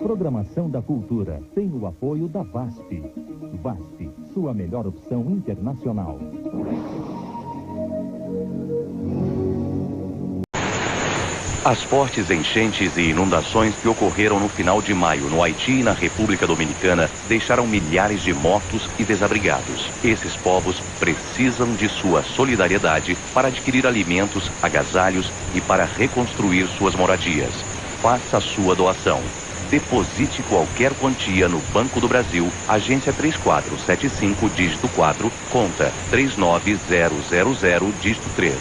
Programação da Cultura tem o apoio da VASP. VASP, sua melhor opção internacional. As fortes enchentes e inundações que ocorreram no final de maio no Haiti e na República Dominicana deixaram milhares de mortos e desabrigados. Esses povos precisam de sua solidariedade para adquirir alimentos, agasalhos e para reconstruir suas moradias. Faça a sua doação. Deposite qualquer quantia no Banco do Brasil, agência 3475, dígito 4, conta 39000, dígito 3.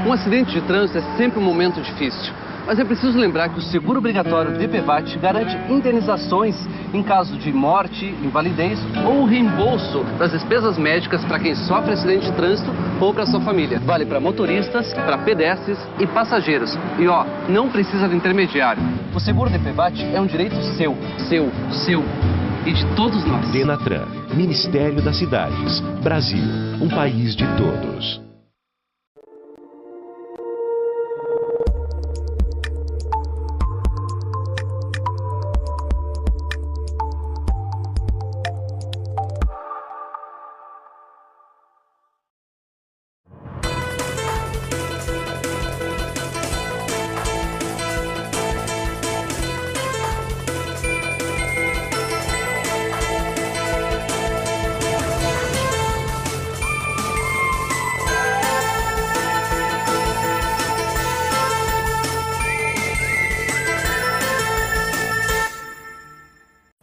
Um acidente de trânsito é sempre um momento difícil, mas é preciso lembrar que o seguro obrigatório DPVAT garante indenizações em caso de morte, invalidez ou reembolso das despesas médicas para quem sofre acidente de trânsito ou para sua família. Vale para motoristas, para pedestres e passageiros. E não precisa de intermediário. O seguro DPVAT é um direito seu e de todos nós. Denatran, Ministério das Cidades, Brasil, um país de todos.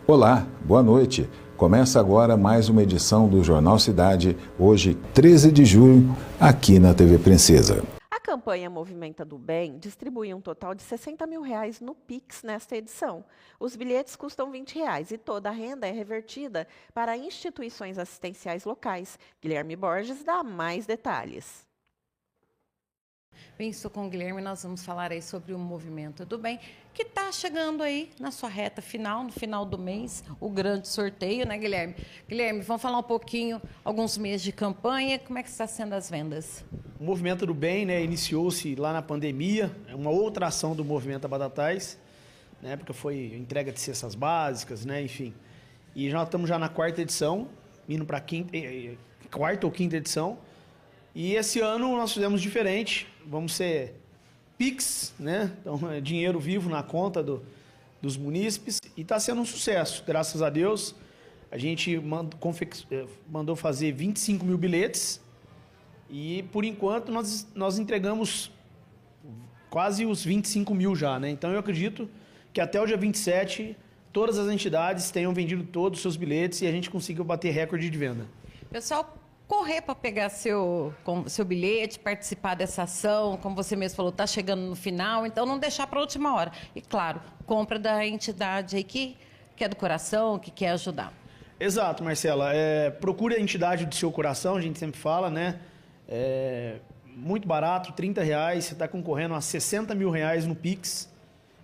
Olá, boa noite. Começa agora mais uma edição do Jornal Cidade, hoje 13 de julho, aqui na TV Princesa. A campanha Movimenta do Bem distribui um total de R$60 mil no Pix nesta edição. Os bilhetes custam R$20 e toda a renda é revertida para instituições assistenciais locais. Guilherme Borges dá mais detalhes. Bem, estou com o Guilherme, nós vamos falar aí sobre o Movimento do Bem, que está chegando aí na sua reta final, no final do mês, o grande sorteio, né, Guilherme? Guilherme, vamos falar um pouquinho, alguns meses de campanha, como é que está sendo as vendas? O Movimento do Bem, né, iniciou-se lá na pandemia, é uma outra ação do Movimento Badatais, na época foi entrega de cestas básicas, né, enfim. E já estamos na quarta edição, indo para a quarta ou quinta edição. E esse ano nós fizemos diferente, vamos ser Pix, né? Então é dinheiro vivo na conta dos munícipes e está sendo um sucesso, graças a Deus. A gente mandou fazer 25 mil bilhetes e por enquanto nós entregamos quase os 25 mil já, né? Então eu acredito que até o dia 27 todas as entidades tenham vendido todos os seus bilhetes e a gente conseguiu bater recorde de venda. Pessoal, correr para pegar seu bilhete, participar dessa ação, como você mesmo falou, está chegando no final, então não deixar para a última hora. E claro, compra da entidade aí que é do coração, que quer ajudar. Exato, Marcela. Procure a entidade do seu coração, a gente sempre fala, né? Muito barato, R$30, você está concorrendo a R$60 mil no Pix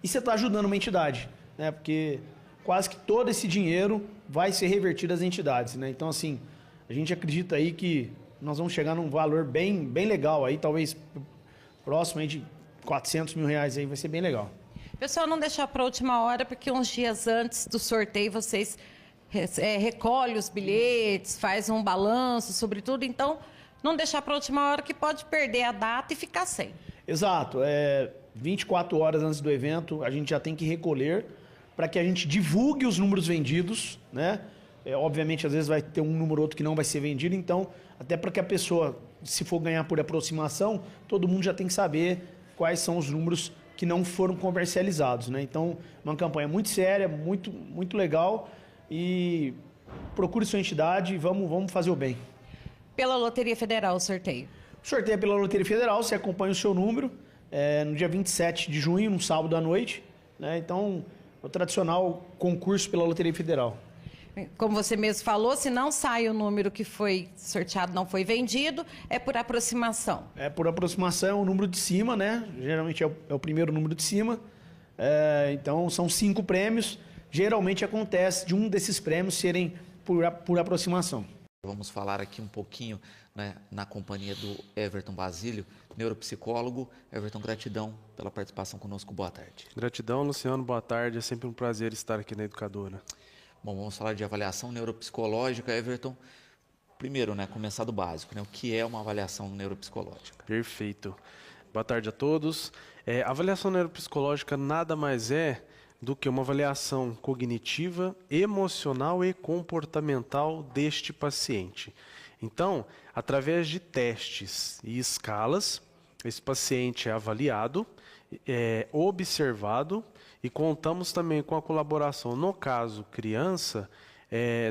e você está ajudando uma entidade, né? Porque quase que todo esse dinheiro vai ser revertido às entidades, né? Então, assim, a gente acredita aí que nós vamos chegar num valor bem legal aí, talvez próximo aí de R$400 mil aí, vai ser bem legal. Pessoal, não deixar para a última hora, porque uns dias antes do sorteio vocês recolhem os bilhetes, faz um balanço sobre tudo, então não deixar para a última hora que pode perder a data e ficar sem. Exato, 24 horas antes do evento a gente já tem que recolher para que a gente divulgue os números vendidos, né? Obviamente, às vezes vai ter um número ou outro que não vai ser vendido, então, até para que a pessoa, se for ganhar por aproximação, todo mundo já tem que saber quais são os números que não foram comercializados, né? Então, uma campanha muito séria, muito legal e procure sua entidade e vamos fazer o bem. Pela Loteria Federal o sorteio? O sorteio é pela Loteria Federal, você acompanha o seu número, no dia 27 de junho, no sábado à noite, né? Então, o tradicional concurso pela Loteria Federal. Como você mesmo falou, se não sai o número que foi sorteado, não foi vendido, é por aproximação. É por aproximação, é o número de cima, né? Geralmente é o primeiro número de cima. Então, são 5 prêmios. Geralmente acontece de um desses prêmios serem por aproximação. Vamos falar aqui um pouquinho, né, na companhia do Everton Basílio, neuropsicólogo. Everton, gratidão pela participação conosco. Boa tarde. Gratidão, Luciano. Boa tarde. É sempre um prazer estar aqui na Educadora. Bom, vamos falar de avaliação neuropsicológica. Everton, primeiro, né, começar do básico, né, o que é uma avaliação neuropsicológica? Perfeito. Boa tarde a todos. A avaliação neuropsicológica nada mais é do que uma avaliação cognitiva, emocional e comportamental deste paciente. Então, através de testes e escalas, esse paciente é avaliado, observado e contamos também com a colaboração, no caso criança,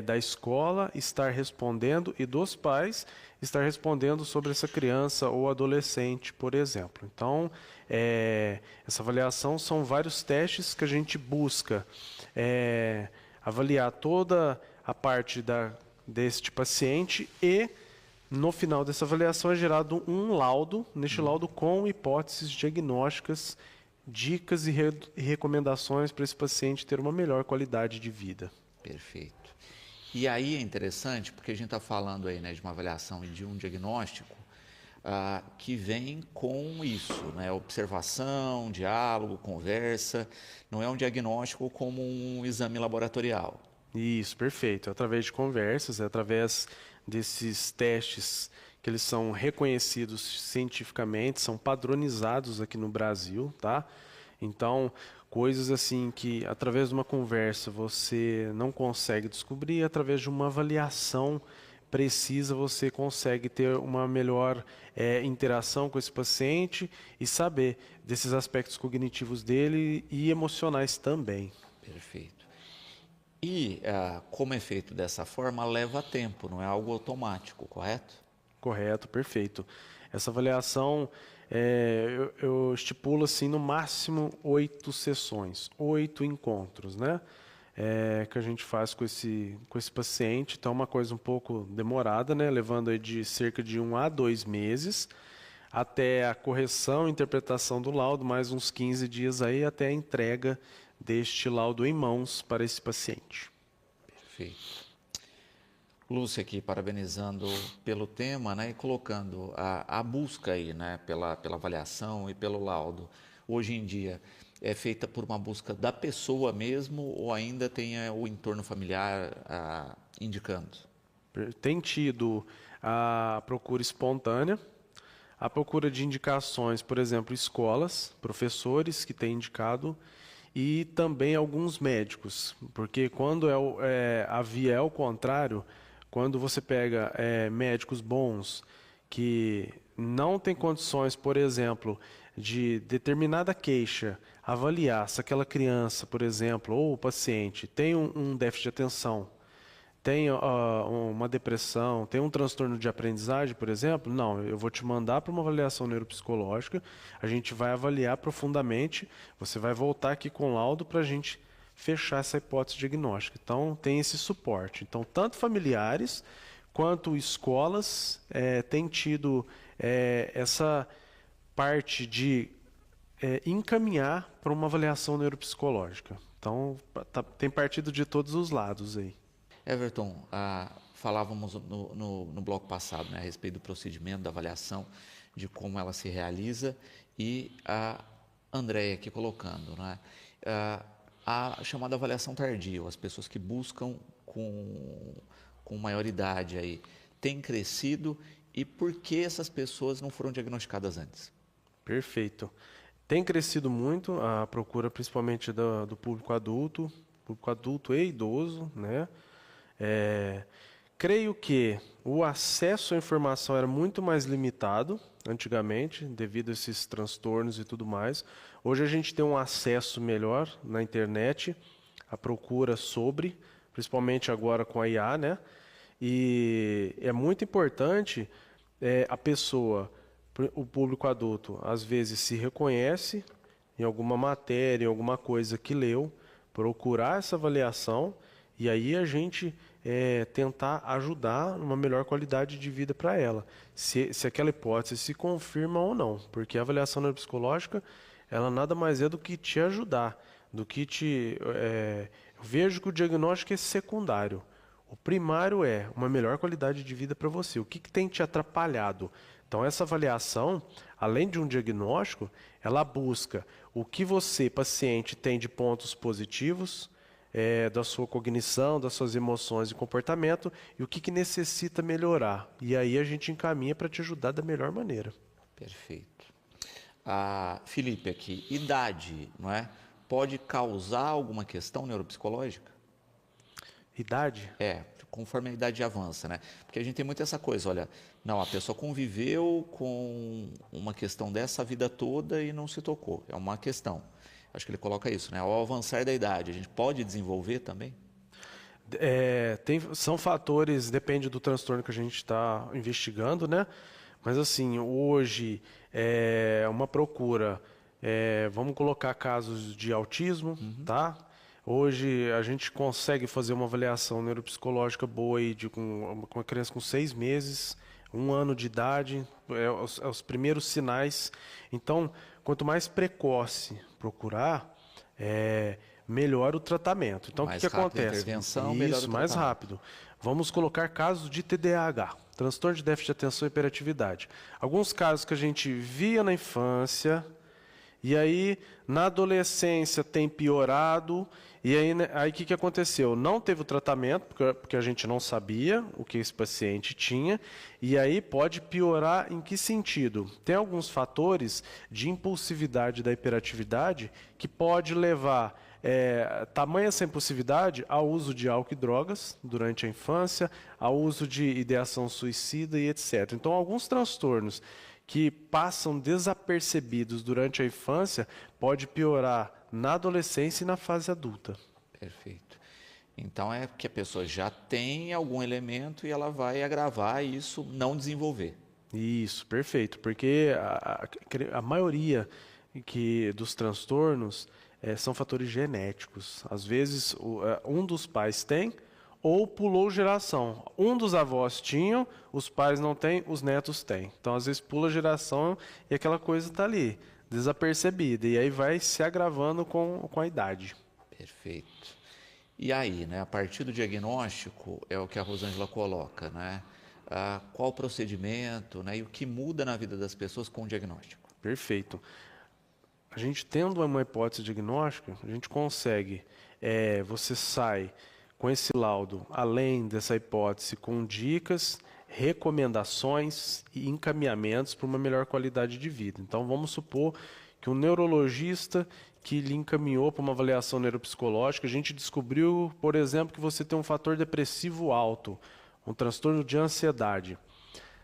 da escola estar respondendo e dos pais estar respondendo sobre essa criança ou adolescente, por exemplo. Então, essa avaliação são vários testes que a gente busca avaliar toda a parte deste paciente e, no final dessa avaliação, é gerado um laudo, neste laudo com hipóteses diagnósticas, dicas e recomendações para esse paciente ter uma melhor qualidade de vida. Perfeito. E aí é interessante, porque a gente está falando aí, né, de uma avaliação e de um diagnóstico que vem com isso, né, observação, diálogo, conversa, não é um diagnóstico como um exame laboratorial. Isso, perfeito. Através de conversas, através desses testes que eles são reconhecidos cientificamente, são padronizados aqui no Brasil, tá? Então, coisas assim que através de uma conversa você não consegue descobrir, através de uma avaliação precisa você consegue ter uma melhor interação com esse paciente e saber desses aspectos cognitivos dele e emocionais também. Perfeito. E como é feito dessa forma, leva tempo, não é algo automático, correto? Correto, perfeito. Essa avaliação, eu estipulo assim, no máximo 8 sessões, 8 encontros, né? Que a gente faz com esse paciente. Então é uma coisa um pouco demorada, né? Levando aí de cerca de 1 a 2 meses, até a correção e interpretação do laudo, mais uns 15 dias aí, até a entrega deste laudo em mãos para esse paciente. Perfeito. Lúcia aqui parabenizando pelo tema, né, e colocando a busca aí, né, pela avaliação e pelo laudo. Hoje em dia é feita por uma busca da pessoa mesmo ou ainda tem o entorno familiar indicando? Tem tido a procura espontânea, a procura de indicações, por exemplo, escolas, professores que têm indicado e também alguns médicos, porque quando a via é o contrário, quando você pega médicos bons que não têm condições, por exemplo, de determinada queixa, avaliar se aquela criança, por exemplo, ou o paciente tem um déficit de atenção, tem uma depressão, tem um transtorno de aprendizagem, por exemplo, não, eu vou te mandar para uma avaliação neuropsicológica, a gente vai avaliar profundamente, você vai voltar aqui com laudo para a gente fechar essa hipótese diagnóstica. Então, tem esse suporte. Então, tanto familiares quanto escolas têm tido essa parte de encaminhar para uma avaliação neuropsicológica. Então, tem partido de todos os lados aí. Everton, falávamos no bloco passado, né, a respeito do procedimento, da avaliação, de como ela se realiza, e a Andréia aqui colocando, né, a chamada avaliação tardia, as pessoas que buscam com maior idade aí, tem crescido, e por que essas pessoas não foram diagnosticadas antes? Perfeito. Tem crescido muito a procura, principalmente do público adulto e idoso, né? Creio que o acesso à informação era muito mais limitado antigamente, devido a esses transtornos e tudo mais. Hoje a gente tem um acesso melhor na internet, a procura sobre, principalmente agora com a IA, né? E é muito importante a pessoa, o público adulto, às vezes se reconhece em alguma matéria, em alguma coisa que leu, procurar essa avaliação e aí a gente tentar ajudar numa melhor qualidade de vida para ela, se aquela hipótese se confirma ou não, porque a avaliação neuropsicológica ela nada mais é do que te ajudar, do que eu vejo que o diagnóstico é secundário. O primário é uma melhor qualidade de vida para você. O que tem te atrapalhado? Então, essa avaliação, além de um diagnóstico, ela busca o que você, paciente, tem de pontos positivos, da sua cognição, das suas emoções e comportamento, e o que necessita melhorar. E aí a gente encaminha para te ajudar da melhor maneira. Perfeito. Felipe, aqui, idade, não é? Pode causar alguma questão neuropsicológica? Idade? Conforme a idade avança, né? Porque a gente tem muito essa coisa, olha, não, a pessoa conviveu com uma questão dessa a vida toda e não se tocou. É uma questão. Acho que ele coloca isso, né? Ao avançar da idade, a gente pode desenvolver também? São fatores, depende do transtorno que a gente está investigando, né? Mas assim, hoje uma procura, vamos colocar casos de autismo, tá? Hoje a gente consegue fazer uma avaliação neuropsicológica boa aí com uma criança com 6 meses, 1 ano de idade, os primeiros sinais. Então, quanto mais precoce procurar, melhor o tratamento. Então, o que acontece? Intervenção, isso, mais rápido. Vamos colocar casos de TDAH, transtorno de déficit de atenção e hiperatividade. Alguns casos que a gente via na infância, e aí na adolescência tem piorado, e aí o que aconteceu? Não teve o tratamento, porque a gente não sabia o que esse paciente tinha, e aí pode piorar em que sentido? Tem alguns fatores de impulsividade da hiperatividade que pode levar tamanha essa impulsividade ao uso de álcool e drogas durante a infância, ao uso de ideação suicida e etc. Então, alguns transtornos que passam desapercebidos durante a infância pode piorar na adolescência e na fase adulta. Perfeito. Então é que a pessoa já tem algum elemento e ela vai agravar isso, não desenvolver. Isso, perfeito. Porque a maioria dos transtornos são fatores genéticos. Às vezes um dos pais tem ou pulou geração. Um dos avós tinham, os pais não têm, os netos têm. Então, às vezes, pula geração e aquela coisa está ali, desapercebida. E aí vai se agravando com a idade. Perfeito. E aí, né, a partir do diagnóstico, é o que a Rosângela coloca, né? Qual o procedimento, né, e o que muda na vida das pessoas com o diagnóstico? Perfeito. A gente tendo uma hipótese diagnóstica, a gente consegue, você sai com esse laudo, além dessa hipótese, com dicas, recomendações e encaminhamentos para uma melhor qualidade de vida. Então, vamos supor que um neurologista que lhe encaminhou para uma avaliação neuropsicológica, a gente descobriu, por exemplo, que você tem um fator depressivo alto, um transtorno de ansiedade.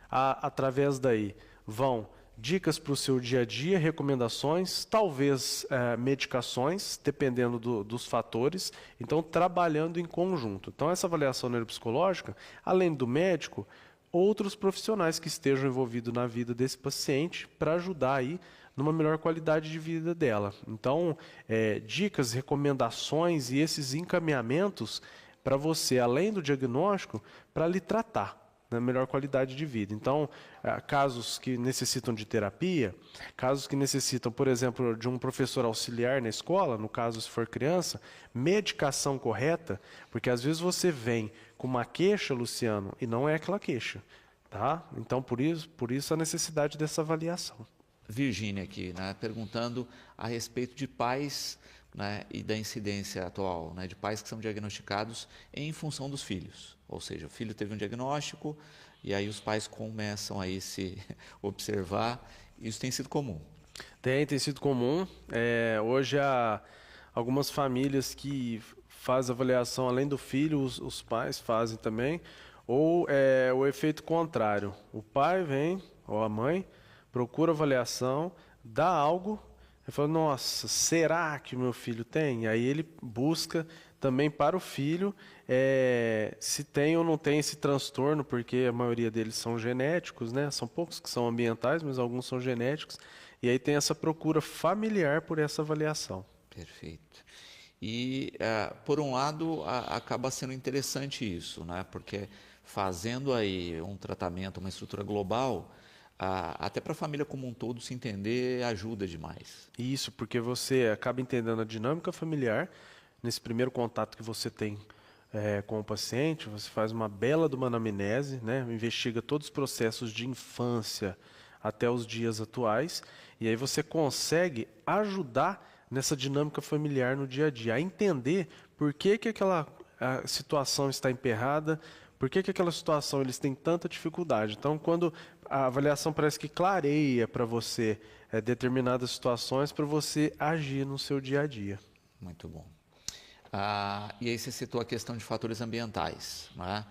Através daí, vão dicas para o seu dia a dia, recomendações, talvez medicações, dependendo dos fatores. Então, trabalhando em conjunto. Então, essa avaliação neuropsicológica, além do médico, outros profissionais que estejam envolvidos na vida desse paciente para ajudar aí numa melhor qualidade de vida dela. Então, dicas, recomendações e esses encaminhamentos para você, além do diagnóstico, para lhe tratar na melhor qualidade de vida. Então, casos que necessitam de terapia, casos que necessitam, por exemplo, de um professor auxiliar na escola, no caso se for criança, medicação correta, porque às vezes você vem com uma queixa, Luciano, e não é aquela queixa, tá? Então, por isso a necessidade dessa avaliação. Virgínia aqui, né, perguntando a respeito de pais, né, e da incidência atual, né, de pais que são diagnosticados em função dos filhos. Ou seja, o filho teve um diagnóstico e aí os pais começam a se observar. Isso tem sido comum? Tem sido comum. Hoje há algumas famílias que fazem avaliação além do filho, os pais fazem também. Ou o efeito contrário. O pai vem, ou a mãe, procura avaliação, dá algo, e fala, nossa, será que o meu filho tem? E aí ele busca também para o filho se tem ou não tem esse transtorno, porque a maioria deles são genéticos, né? São poucos que são ambientais, mas alguns são genéticos. E aí tem essa procura familiar por essa avaliação. Perfeito. E, por um lado, acaba sendo interessante isso, né? Porque fazendo aí um tratamento, uma estrutura global, até para a família como um todo se entender ajuda demais. Isso, porque você acaba entendendo a dinâmica familiar nesse primeiro contato que você tem com o paciente, você faz uma bela de uma anamnese, né? Investiga todos os processos de infância até os dias atuais, e aí você consegue ajudar nessa dinâmica familiar no dia a dia, a entender por que aquela situação está emperrada, por que aquela situação eles têm tanta dificuldade. Então, quando a avaliação parece que clareia para você determinadas situações para você agir no seu dia a dia. Muito bom. E aí você citou a questão de fatores ambientais, né?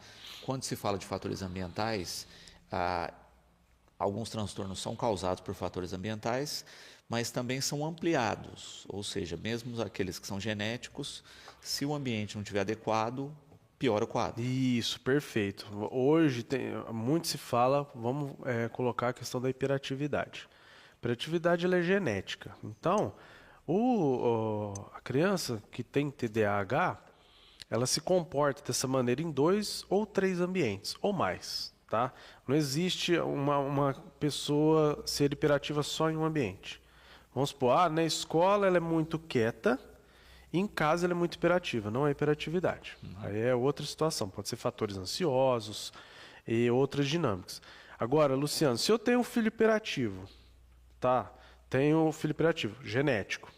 Quando se fala de fatores ambientais, alguns transtornos são causados por fatores ambientais, mas também são ampliados, ou seja, mesmo aqueles que são genéticos, se o ambiente não estiver adequado, piora o quadro. Isso, perfeito. Hoje muito se fala, vamos colocar a questão da hiperatividade. A hiperatividade ela é genética, então a criança que tem TDAH, ela se comporta dessa maneira em 2 ou 3 ambientes, ou mais. Tá? Não existe uma pessoa ser hiperativa só em um ambiente. Vamos supor, na escola ela é muito quieta, em casa ela é muito hiperativa, não é hiperatividade. Aí é outra situação, pode ser fatores ansiosos e outras dinâmicas. Agora, Luciano, se eu tenho um filho hiperativo, tá? Tenho um filho hiperativo, genético,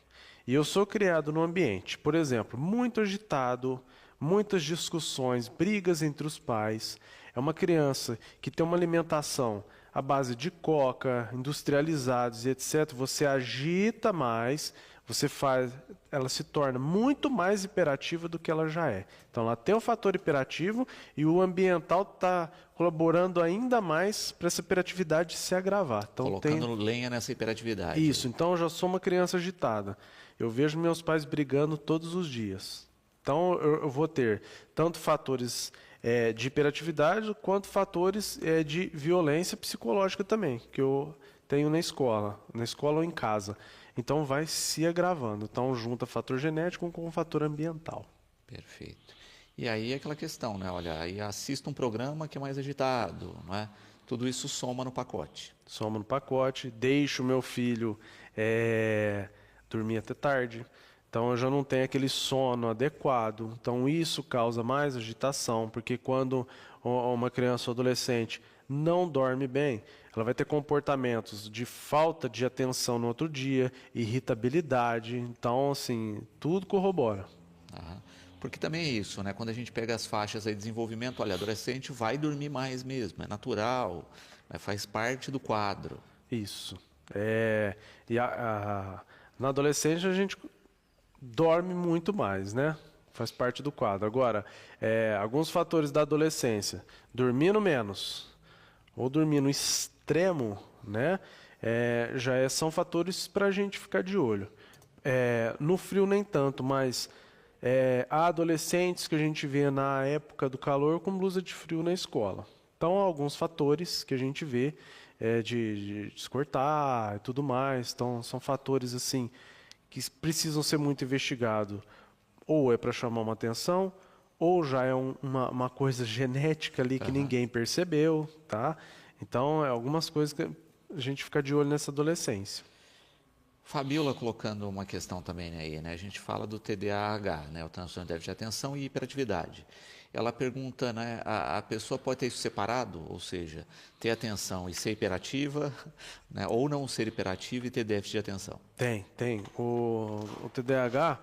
e eu sou criado num ambiente, por exemplo, muito agitado, muitas discussões, brigas entre os pais, é uma criança que tem uma alimentação à base de coca, industrializados e etc., você agita mais, ela se torna muito mais hiperativa do que ela já é. Então ela tem um fator hiperativo e o ambiental está colaborando ainda mais para essa hiperatividade se agravar. Então, colocando lenha nessa hiperatividade. Isso, então eu já sou uma criança agitada. Eu vejo meus pais brigando todos os dias. Então eu vou ter tanto fatores de hiperatividade quanto fatores de violência psicológica também, que eu tenho na escola ou em casa. Então vai se agravando. Então junta fator genético com fator ambiental. Perfeito. E aí é aquela questão, né? Olha, aí assista um programa que é mais agitado, não é? Tudo isso soma no pacote. Soma no pacote, deixo o meu filho dormir até tarde. Então eu já não tenho aquele sono adequado. Então isso causa mais agitação, porque quando uma criança ou adolescente não dorme bem, ela vai ter comportamentos de falta de atenção no outro dia, irritabilidade. Então, assim, tudo corrobora. Porque também é isso, né? Quando a gente pega as faixas aí de desenvolvimento, olha, adolescente vai dormir mais mesmo, é natural, faz parte do quadro. Isso. Na adolescência a gente dorme muito mais, né? Faz parte do quadro. Agora, alguns fatores da adolescência, dormindo menos ou dormir no extremo, né? São fatores para a gente ficar de olho. No frio nem tanto, mas há adolescentes que a gente vê na época do calor com blusa de frio na escola. Então, há alguns fatores que a gente vê de descortar e tudo mais. Então, são fatores assim que precisam ser muito investigados. Ou é para chamar uma atenção, ou já é uma coisa genética ali que ninguém percebeu, tá? Então, algumas coisas que a gente fica de olho nessa adolescência. Fabiola colocando uma questão também aí, né? A gente fala do TDAH, né? O transtorno de déficit de atenção e hiperatividade. Ela pergunta, né? A pessoa pode ter isso separado, ou seja, ter atenção e ser hiperativa, né? Ou não ser hiperativa e ter déficit de atenção? Tem. O TDAH,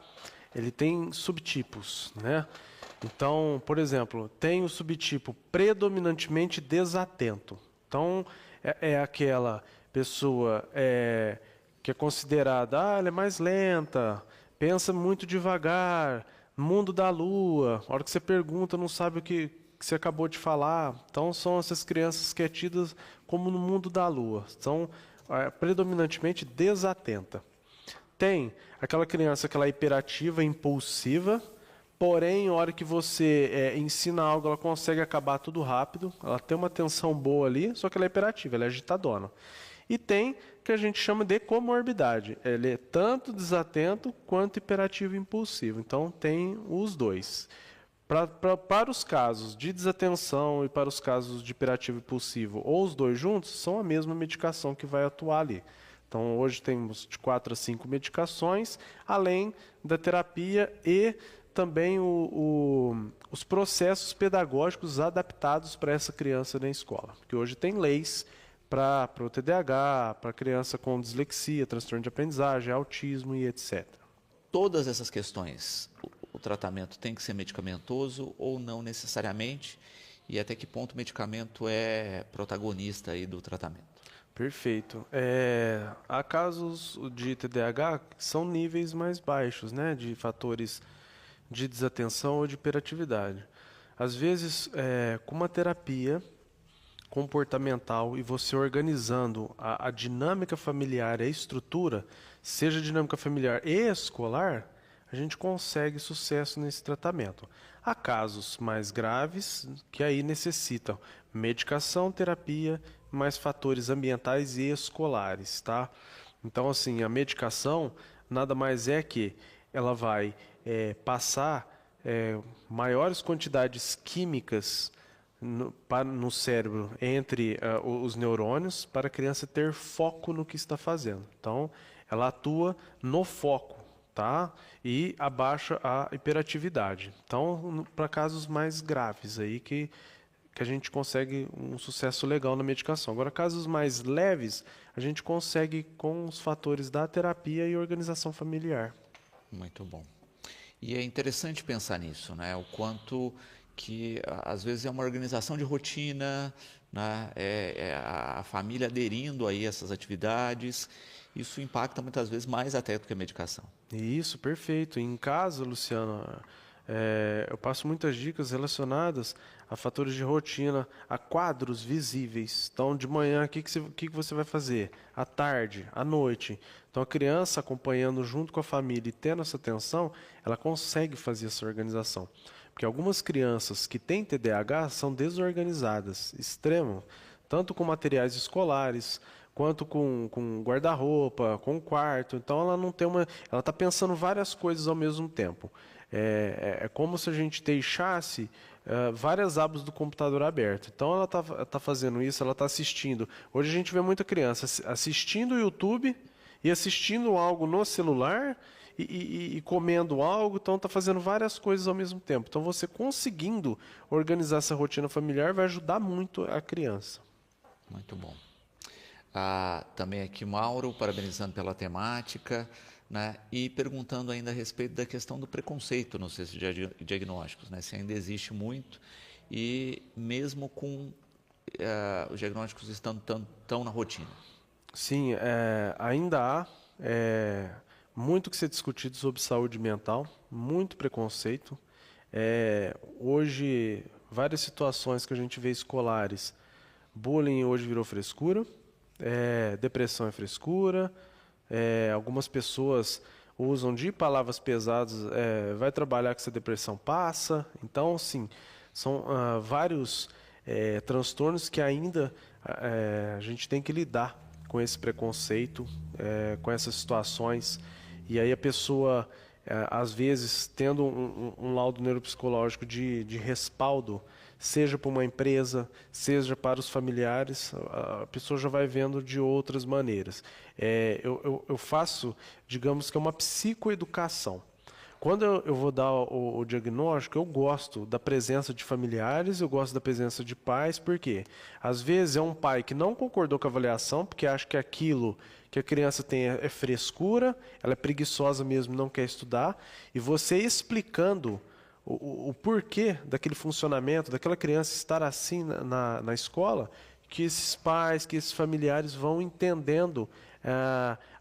ele tem subtipos, né? Então, por exemplo, tem o subtipo predominantemente desatento. Então, é aquela pessoa que é considerada, ela é mais lenta, pensa muito devagar, mundo da lua, a hora que você pergunta não sabe o que você acabou de falar. Então, são essas crianças que é tidas como no mundo da lua, são predominantemente desatenta. Tem aquela criança que ela é hiperativa, impulsiva, porém, na hora que você ensina algo, ela consegue acabar tudo rápido, ela tem uma atenção boa ali, só que ela é hiperativa, ela é agitadona. E tem que a gente chama de comorbidade, ele é tanto desatento quanto hiperativo e impulsivo, então tem os dois. Para os casos de desatenção e para os casos de hiperativo e impulsivo, ou os dois juntos, são a mesma medicação que vai atuar ali. Então, hoje temos de 4 a 5 medicações, além da terapia e também os processos pedagógicos adaptados para essa criança na escola. Porque hoje tem leis para o TDAH, para criança com dislexia, transtorno de aprendizagem, autismo e etc. Todas essas questões, o tratamento tem que ser medicamentoso ou não necessariamente? E até que ponto o medicamento é protagonista aí do tratamento? Perfeito. Há casos de TDAH que são níveis mais baixos, né, de fatores de desatenção ou de hiperatividade. Às vezes, com uma terapia comportamental e você organizando a dinâmica familiar e a estrutura, seja dinâmica familiar e escolar, a gente consegue sucesso nesse tratamento. Há casos mais graves que aí necessitam medicação, terapia, mais fatores ambientais e escolares, tá? Então, assim, a medicação nada mais é que ela vai passar maiores quantidades químicas no cérebro entre os neurônios para a criança ter foco no que está fazendo. Então, ela atua no foco, tá? E abaixa a hiperatividade. Então, para casos mais graves aí que a gente consegue um sucesso legal na medicação. Agora, casos mais leves, a gente consegue com os fatores da terapia e organização familiar. Muito bom. E é interessante pensar nisso, né? O quanto que às vezes é uma organização de rotina, né? A família aderindo aí a essas atividades, isso impacta muitas vezes mais até do que a medicação. Isso, perfeito. Em casa, Luciano, eu passo muitas dicas relacionadas a fatores de rotina, a quadros visíveis. Então, de manhã, o que você vai fazer? À tarde, à noite. Então, a criança acompanhando junto com a família e tendo essa atenção, ela consegue fazer essa organização. Porque algumas crianças que têm TDAH são desorganizadas, extremo, tanto com materiais escolares, quanto com guarda-roupa, com quarto. Então, ela não tem ela está pensando várias coisas ao mesmo tempo. É como se a gente deixasse várias abas do computador abertas. Então, ela tá fazendo isso, ela está assistindo. Hoje a gente vê muita criança assistindo o YouTube e assistindo algo no celular e comendo algo. Então, está fazendo várias coisas ao mesmo tempo. Então, você conseguindo organizar essa rotina familiar vai ajudar muito a criança. Muito bom. Também aqui Mauro, parabenizando pela temática, né? E perguntando ainda a respeito da questão do preconceito nos centros de diagnósticos, né? Se ainda existe muito e mesmo com os diagnósticos estando tão na rotina. Sim, ainda há muito que ser discutido sobre saúde mental, muito preconceito. Hoje, várias situações que a gente vê escolares, bullying hoje virou frescura. Depressão é frescura, algumas pessoas usam de palavras pesadas, vai trabalhar que essa depressão passa. Então, sim, são vários transtornos que ainda a gente tem que lidar com esse preconceito, com essas situações. E aí a pessoa, às vezes, tendo um laudo neuropsicológico de respaldo, seja para uma empresa, seja para os familiares, a pessoa já vai vendo de outras maneiras. Eu faço, digamos que é uma psicoeducação. Quando eu vou dar o diagnóstico, eu gosto da presença de familiares, eu gosto da presença de pais, porque às vezes é um pai que não concordou com a avaliação, porque acha que aquilo que a criança tem é frescura, ela é preguiçosa mesmo, não quer estudar, e você explicando o porquê daquele funcionamento, daquela criança estar assim na escola, que esses pais, que esses familiares vão entendendo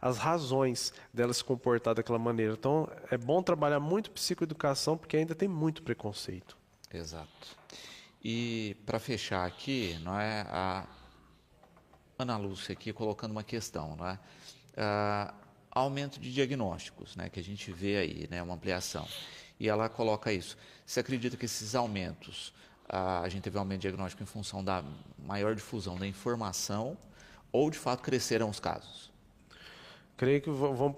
as razões dela se comportar daquela maneira. Então, é bom trabalhar muito psicoeducação, porque ainda tem muito preconceito. Exato. E, para fechar aqui, não é, a Ana Lúcia aqui colocando uma questão, não é? Aumento de diagnósticos, né, que a gente vê aí, né, uma ampliação. E ela coloca isso. Você acredita que esses aumentos, a gente teve um aumento de diagnóstico em função da maior difusão da informação ou, de fato, cresceram os casos? Creio que vão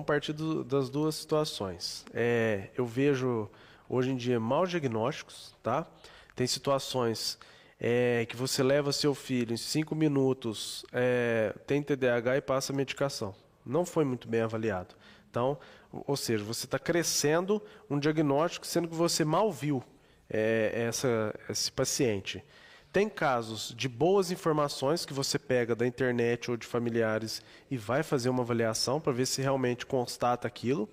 partir das duas situações. Eu vejo, hoje em dia, maus diagnósticos, tá? Tem situações que você leva seu filho em 5 minutos, tem TDAH e passa a medicação. Não foi muito bem avaliado. Então, ou seja, você está crescendo um diagnóstico sendo que você mal viu esse paciente. Tem casos de boas informações que você pega da internet ou de familiares e vai fazer uma avaliação para ver se realmente constata aquilo.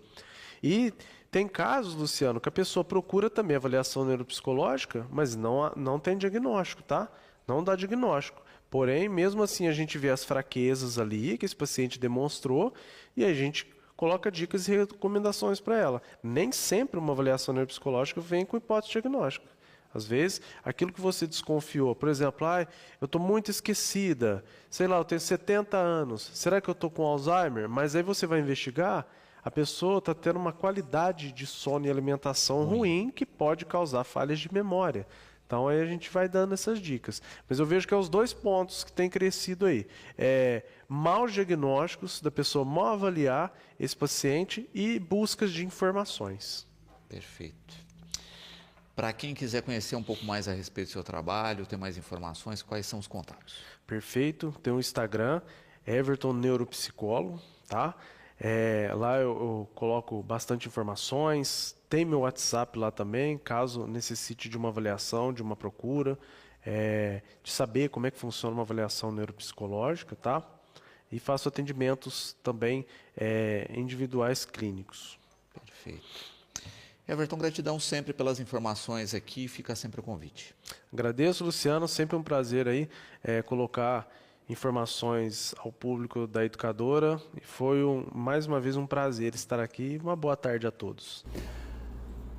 E tem casos, Luciano, que a pessoa procura também avaliação neuropsicológica, mas não tem diagnóstico, tá? Não dá diagnóstico. Porém, mesmo assim, a gente vê as fraquezas ali que esse paciente demonstrou e a gente coloca dicas e recomendações para ela. Nem sempre uma avaliação neuropsicológica vem com hipótese diagnóstica. Às vezes, aquilo que você desconfiou, por exemplo, eu estou muito esquecida, sei lá, eu tenho 70 anos, será que eu estou com Alzheimer? Mas aí você vai investigar, a pessoa está tendo uma qualidade de sono e alimentação ruim que pode causar falhas de memória. Então aí a gente vai dando essas dicas. Mas eu vejo que é os 2 pontos que têm crescido aí. Maus diagnósticos, da pessoa mal avaliar esse paciente e buscas de informações. Perfeito. Para quem quiser conhecer um pouco mais a respeito do seu trabalho, ter mais informações, quais são os contatos? Perfeito. Tem um Instagram, Everton Neuropsicólogo, tá? Lá eu coloco bastante informações. Tem meu WhatsApp lá também, caso necessite de uma avaliação, de uma procura, de saber como é que funciona uma avaliação neuropsicológica, tá? E faço atendimentos também individuais clínicos. Perfeito. Everton, gratidão sempre pelas informações aqui, fica sempre o convite. Agradeço, Luciano, sempre um prazer aí colocar informações ao público da educadora. E foi mais uma vez um prazer estar aqui. Uma boa tarde a todos.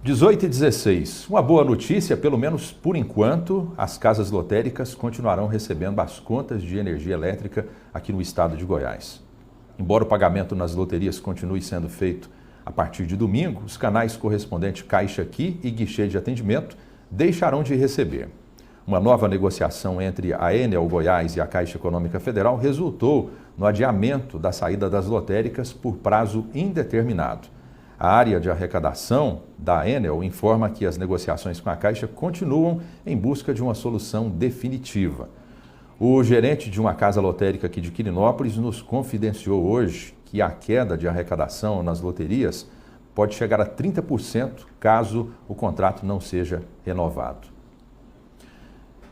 18h16. Uma boa notícia, pelo menos por enquanto, as casas lotéricas continuarão recebendo as contas de energia elétrica aqui no estado de Goiás. Embora o pagamento nas loterias continue sendo feito a partir de domingo, os canais correspondentes Caixa Aqui e Guichê de Atendimento deixarão de receber. Uma nova negociação entre a Enel Goiás e a Caixa Econômica Federal resultou no adiamento da saída das lotéricas por prazo indeterminado. A área de arrecadação da Enel informa que as negociações com a Caixa continuam em busca de uma solução definitiva. O gerente de uma casa lotérica aqui de Quirinópolis nos confidenciou hoje que a queda de arrecadação nas loterias pode chegar a 30% caso o contrato não seja renovado.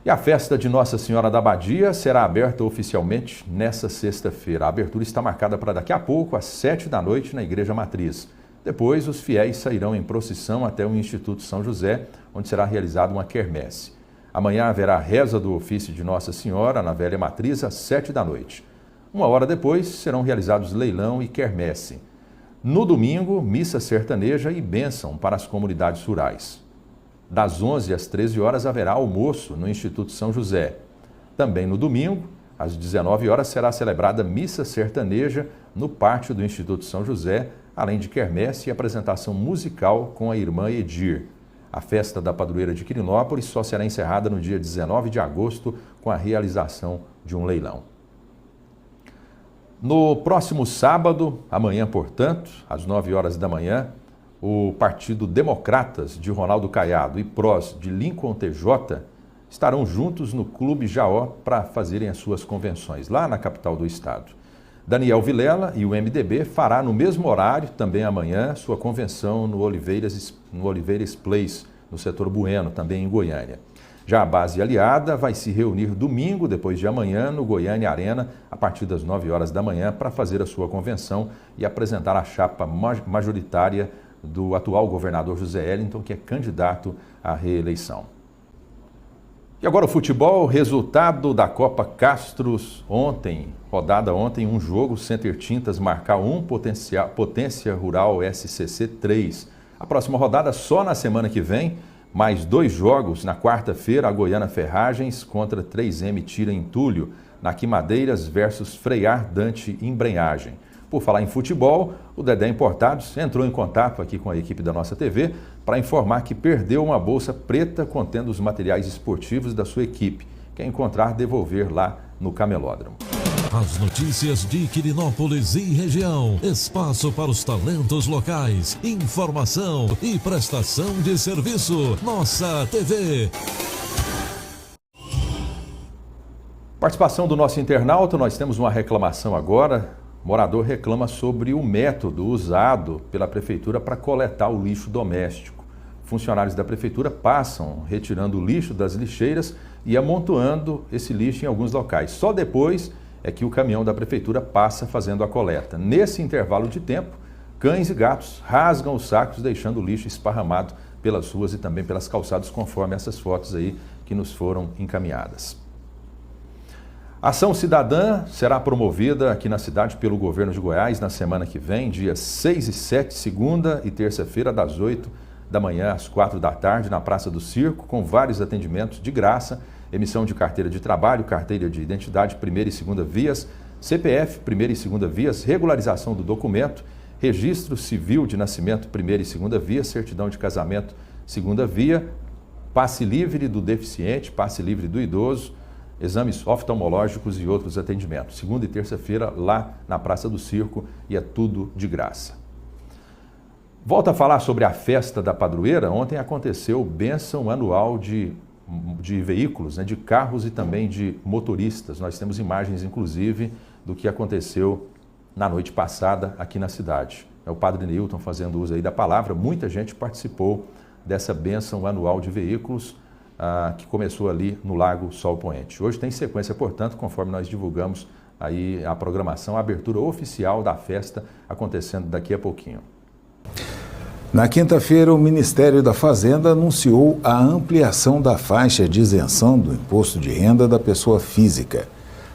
E a festa de Nossa Senhora da Abadia será aberta oficialmente nesta sexta-feira. A abertura está marcada para daqui a pouco, às 19h na Igreja Matriz. Depois, os fiéis sairão em procissão até o Instituto São José, onde será realizada uma quermesse. Amanhã haverá a reza do ofício de Nossa Senhora na Velha Matriz, às 19h. Uma hora depois, serão realizados leilão e quermesse. No domingo, missa sertaneja e bênção para as comunidades rurais. Das 11 às 13 horas haverá almoço no Instituto São José. Também no domingo, às 19 horas, será celebrada missa sertaneja no pátio do Instituto São José, além de quermesse e apresentação musical com a irmã Edir. A festa da padroeira de Quirinópolis só será encerrada no dia 19 de agosto com a realização de um leilão. No próximo sábado, amanhã, portanto, às 9 horas da manhã, o Partido Democratas de Ronaldo Caiado e PROS de Lincoln TJ estarão juntos no Clube Jaó para fazerem as suas convenções, lá na capital do estado. Daniel Vilela e o MDB fará no mesmo horário, também amanhã, sua convenção no Oliveiras Place, no setor Bueno, também em Goiânia. Já a base aliada vai se reunir domingo, depois de amanhã, no Goiânia Arena, a partir das 9 horas da manhã, para fazer a sua convenção e apresentar a chapa majoritária do atual governador José Wellington, que é candidato à reeleição. E agora o futebol, resultado da Copa Castros ontem, rodada ontem, um jogo, Center Tintas marcar 1, Potência Rural SCC 3. A próxima rodada só na semana que vem, mais 2 jogos. Na quarta-feira, a Goiana Ferragens contra 3M Tira Entulho, na Quimadeiras versus Freiar Dante Embrenhagem. Por falar em futebol, o Dedé Importados entrou em contato aqui com a equipe da nossa TV para informar que perdeu uma bolsa preta contendo os materiais esportivos da sua equipe. Quer encontrar, devolver lá no Camelódromo. As notícias de Quirinópolis e região. Espaço para os talentos locais. Informação e prestação de serviço. Nossa TV. Participação do nosso internauta. Nós temos uma reclamação agora Morador reclama sobre o método usado pela prefeitura para coletar o lixo doméstico. Funcionários da prefeitura passam retirando o lixo das lixeiras e amontoando esse lixo em alguns locais. Só depois é que o caminhão da prefeitura passa fazendo a coleta. Nesse intervalo de tempo, cães e gatos rasgam os sacos, deixando o lixo esparramado pelas ruas e também pelas calçadas, conforme essas fotos aí que nos foram encaminhadas. A ação cidadã será promovida aqui na cidade pelo governo de Goiás na semana que vem, dias 6 e 7, segunda e terça-feira, das 8 da manhã às 4 da tarde, na Praça do Circo, com vários atendimentos de graça, emissão de carteira de trabalho, carteira de identidade, primeira e segunda vias, CPF, primeira e segunda vias, regularização do documento, registro civil de nascimento, primeira e segunda via, certidão de casamento, segunda via, passe livre do deficiente, passe livre do idoso, exames oftalmológicos e outros atendimentos. Segunda e terça-feira, lá na Praça do Circo, e é tudo de graça. Volto a falar sobre a festa da padroeira. Ontem aconteceu bênção anual de veículos, de carros e também de motoristas. Nós temos imagens, inclusive, do que aconteceu na noite passada aqui na cidade. É o padre Neilton fazendo uso aí da palavra. Muita gente participou dessa bênção anual de veículos que começou ali no Lago Sol Poente. Hoje tem sequência, portanto, conforme nós divulgamos aí a programação, a abertura oficial da festa acontecendo daqui a pouquinho. Na quinta-feira, o Ministério da Fazenda anunciou a ampliação da faixa de isenção do imposto de renda da pessoa física.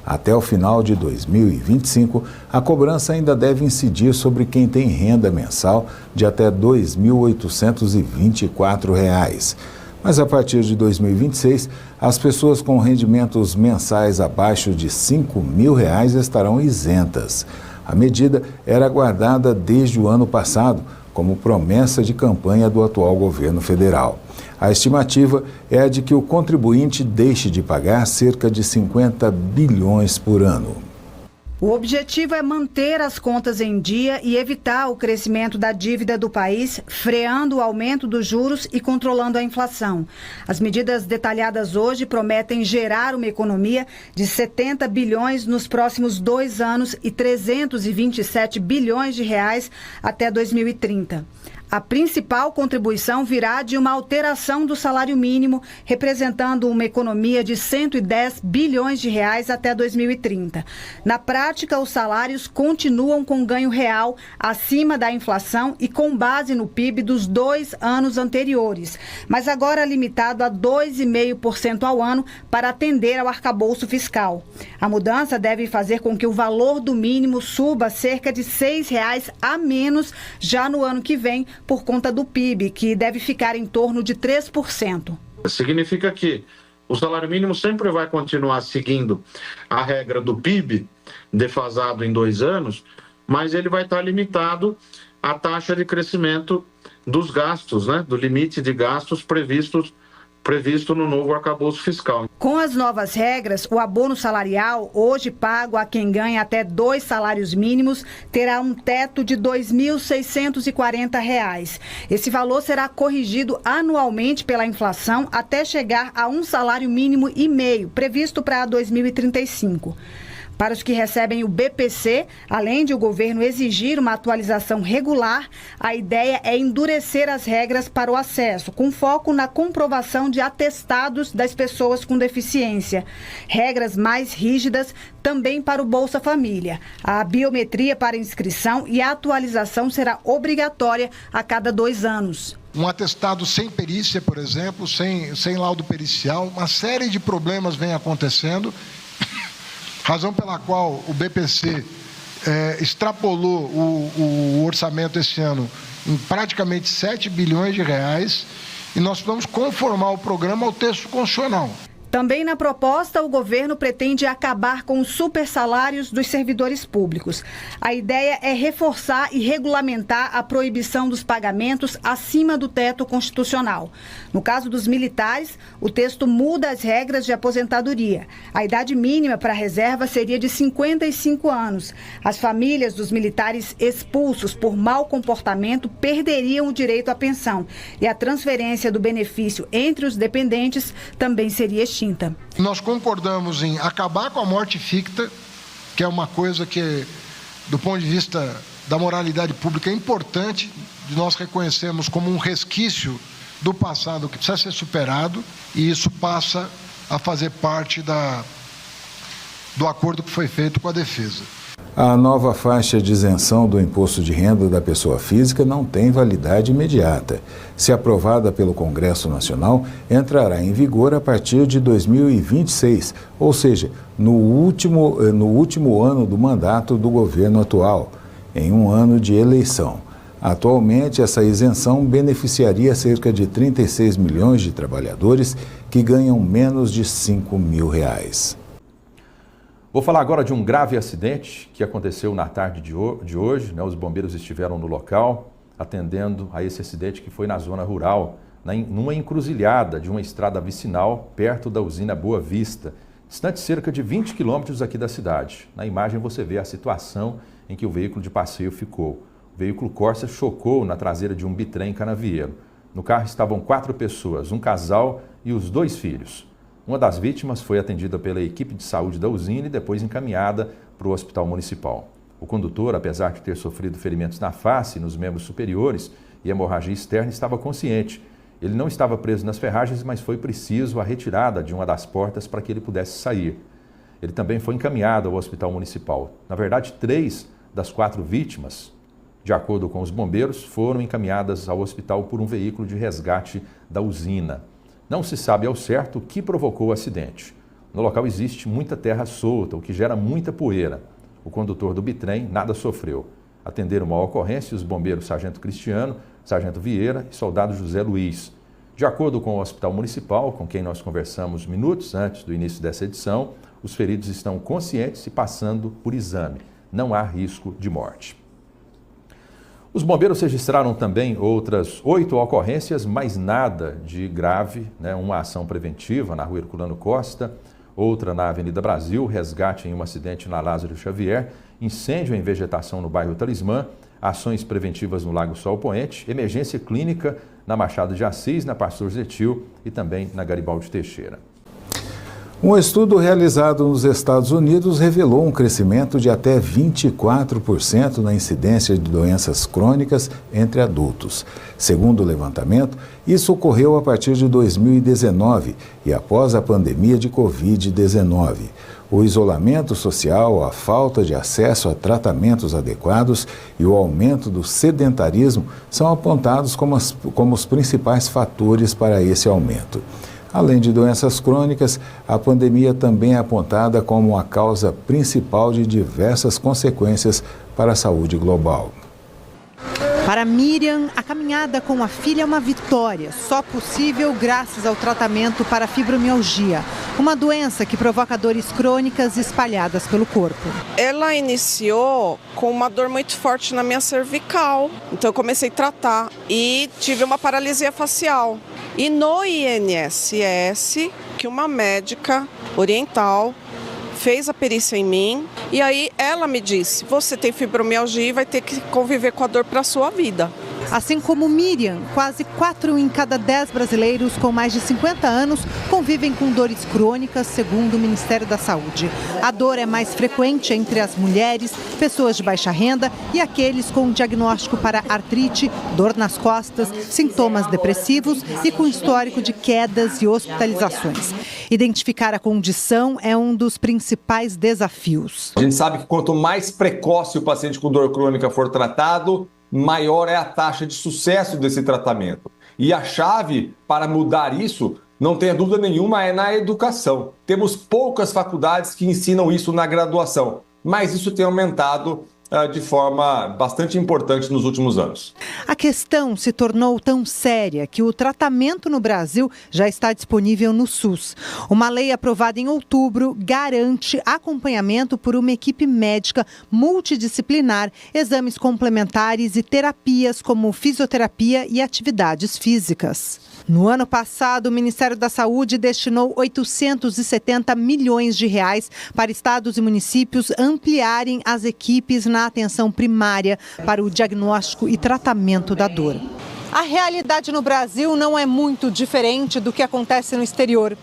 Até o final de 2025, a cobrança ainda deve incidir sobre quem tem renda mensal de até R$ 2.824. Mas a partir de 2026, as pessoas com rendimentos mensais abaixo de R$ 5.000 estarão isentas. A medida era aguardada desde o ano passado, como promessa de campanha do atual governo federal. A estimativa é a de que o contribuinte deixe de pagar cerca de 50 bilhões por ano. O objetivo é manter as contas em dia e evitar o crescimento da dívida do país, freando o aumento dos juros e controlando a inflação. As medidas detalhadas hoje prometem gerar uma economia de 70 bilhões nos próximos 2 anos e 327 bilhões de reais até 2030. A principal contribuição virá de uma alteração do salário mínimo, representando uma economia de 110 bilhões de reais até 2030. Na prática, os salários continuam com ganho real acima da inflação e com base no PIB dos 2 anos anteriores, mas agora limitado a 2,5% ao ano para atender ao arcabouço fiscal. A mudança deve fazer com que o valor do mínimo suba cerca de R$ 6 a menos já no ano que vem, por conta do PIB, que deve ficar em torno de 3%. Significa que o salário mínimo sempre vai continuar seguindo a regra do PIB, defasado em 2 anos, mas ele vai estar limitado à taxa de crescimento dos gastos, do limite de gastos previsto no novo arcabouço fiscal. Com as novas regras, o abono salarial, hoje pago a quem ganha até 2 salários mínimos, terá um teto de R$ 2.640. Esse valor será corrigido anualmente pela inflação até chegar a um salário mínimo e meio, previsto para 2035. Para os que recebem o BPC, além de o governo exigir uma atualização regular, a ideia é endurecer as regras para o acesso, com foco na comprovação de atestados das pessoas com deficiência. Regras mais rígidas também para o Bolsa Família. A biometria para inscrição e a atualização será obrigatória a cada 2 anos. Um atestado sem perícia, por exemplo, sem laudo pericial, uma série de problemas vem acontecendo. Razão pela qual o BPC extrapolou o orçamento esse ano em praticamente 7 bilhões de reais, e nós vamos conformar o programa ao texto constitucional. Também na proposta, o governo pretende acabar com os supersalários dos servidores públicos. A ideia é reforçar e regulamentar a proibição dos pagamentos acima do teto constitucional. No caso dos militares, o texto muda as regras de aposentadoria. A idade mínima para a reserva seria de 55 anos. As famílias dos militares expulsos por mau comportamento perderiam o direito à pensão. E a transferência do benefício entre os dependentes também seria extinta. Nós concordamos em acabar com a morte ficta, que é uma coisa que do ponto de vista da moralidade pública, é importante, nós reconhecemos como um resquício do passado que precisa ser superado, e isso passa a fazer parte do acordo que foi feito com a defesa. A nova faixa de isenção do imposto de renda da pessoa física não tem validade imediata. Se aprovada pelo Congresso Nacional, entrará em vigor a partir de 2026, ou seja, no último ano do mandato do governo atual, em um ano de eleição. Atualmente, essa isenção beneficiaria cerca de 36 milhões de trabalhadores que ganham menos de R$5 mil. Vou falar agora de um grave acidente que aconteceu na tarde de hoje. Os bombeiros estiveram no local, atendendo a esse acidente que foi na zona rural, numa encruzilhada de uma estrada vicinal, perto da usina Boa Vista, distante cerca de 20 quilômetros aqui da cidade. Na imagem você vê a situação em que o veículo de passeio ficou. O veículo Corsa chocou na traseira de um bitrem canavieiro. No carro estavam 4 pessoas, um casal e os 2 filhos. Uma das vítimas foi atendida pela equipe de saúde da usina e depois encaminhada para o hospital municipal. O condutor, apesar de ter sofrido ferimentos na face e nos membros superiores e hemorragia externa, estava consciente. Ele não estava preso nas ferragens, mas foi preciso a retirada de uma das portas para que ele pudesse sair. Ele também foi encaminhado ao hospital municipal. Na verdade, 3 das 4 vítimas, de acordo com os bombeiros, foram encaminhadas ao hospital por um veículo de resgate da usina. Não se sabe ao certo o que provocou o acidente. No local existe muita terra solta, o que gera muita poeira. O condutor do bitrem nada sofreu. Atenderam uma ocorrência os bombeiros Sargento Cristiano, Sargento Vieira e Soldado José Luiz. De acordo com o Hospital Municipal, com quem nós conversamos minutos antes do início dessa edição, os feridos estão conscientes e passando por exame. Não há risco de morte. Os bombeiros registraram também outras 8 ocorrências, mas nada de grave, Uma ação preventiva na rua Herculano Costa, outra na Avenida Brasil, resgate em um acidente na Lázaro Xavier, incêndio em vegetação no bairro Talismã, ações preventivas no Lago Sol Poente, emergência clínica na Machado de Assis, na Pastor Zetil e também na Garibaldi Teixeira. Um estudo realizado nos Estados Unidos revelou um crescimento de até 24% na incidência de doenças crônicas entre adultos. Segundo o levantamento, isso ocorreu a partir de 2019 e após a pandemia de Covid-19. O isolamento social, a falta de acesso a tratamentos adequados e o aumento do sedentarismo são apontados como os principais fatores para esse aumento. Além de doenças crônicas, a pandemia também é apontada como a causa principal de diversas consequências para a saúde global. Para Miriam, a caminhada com a filha é uma vitória, só possível graças ao tratamento para a fibromialgia, uma doença que provoca dores crônicas espalhadas pelo corpo. Ela iniciou com uma dor muito forte na minha cervical, então eu comecei a tratar e tive uma paralisia facial. E no INSS, que uma médica oriental fez a perícia em mim, e aí ela me disse, você tem fibromialgia e vai ter que conviver com a dor para a sua vida. Assim como Miriam, quase 4 em cada 10 brasileiros com mais de 50 anos convivem com dores crônicas, segundo o Ministério da Saúde. A dor é mais frequente entre as mulheres, pessoas de baixa renda e aqueles com diagnóstico para artrite, dor nas costas, sintomas depressivos e com histórico de quedas e hospitalizações. Identificar a condição é um dos principais desafios. A gente sabe que quanto mais precoce o paciente com dor crônica for tratado, maior é a taxa de sucesso desse tratamento. E a chave para mudar isso, não tenha dúvida nenhuma, é na educação. Temos poucas faculdades que ensinam isso na graduação, mas isso tem aumentado de forma bastante importante nos últimos anos. A questão se tornou tão séria que o tratamento no Brasil já está disponível no SUS. Uma lei aprovada em outubro garante acompanhamento por uma equipe médica multidisciplinar, exames complementares e terapias como fisioterapia e atividades físicas. No ano passado, o Ministério da Saúde destinou 870 milhões de reais para estados e municípios ampliarem as equipes na atenção primária para o diagnóstico e tratamento da dor. A realidade no Brasil não é muito diferente do que acontece no exterior.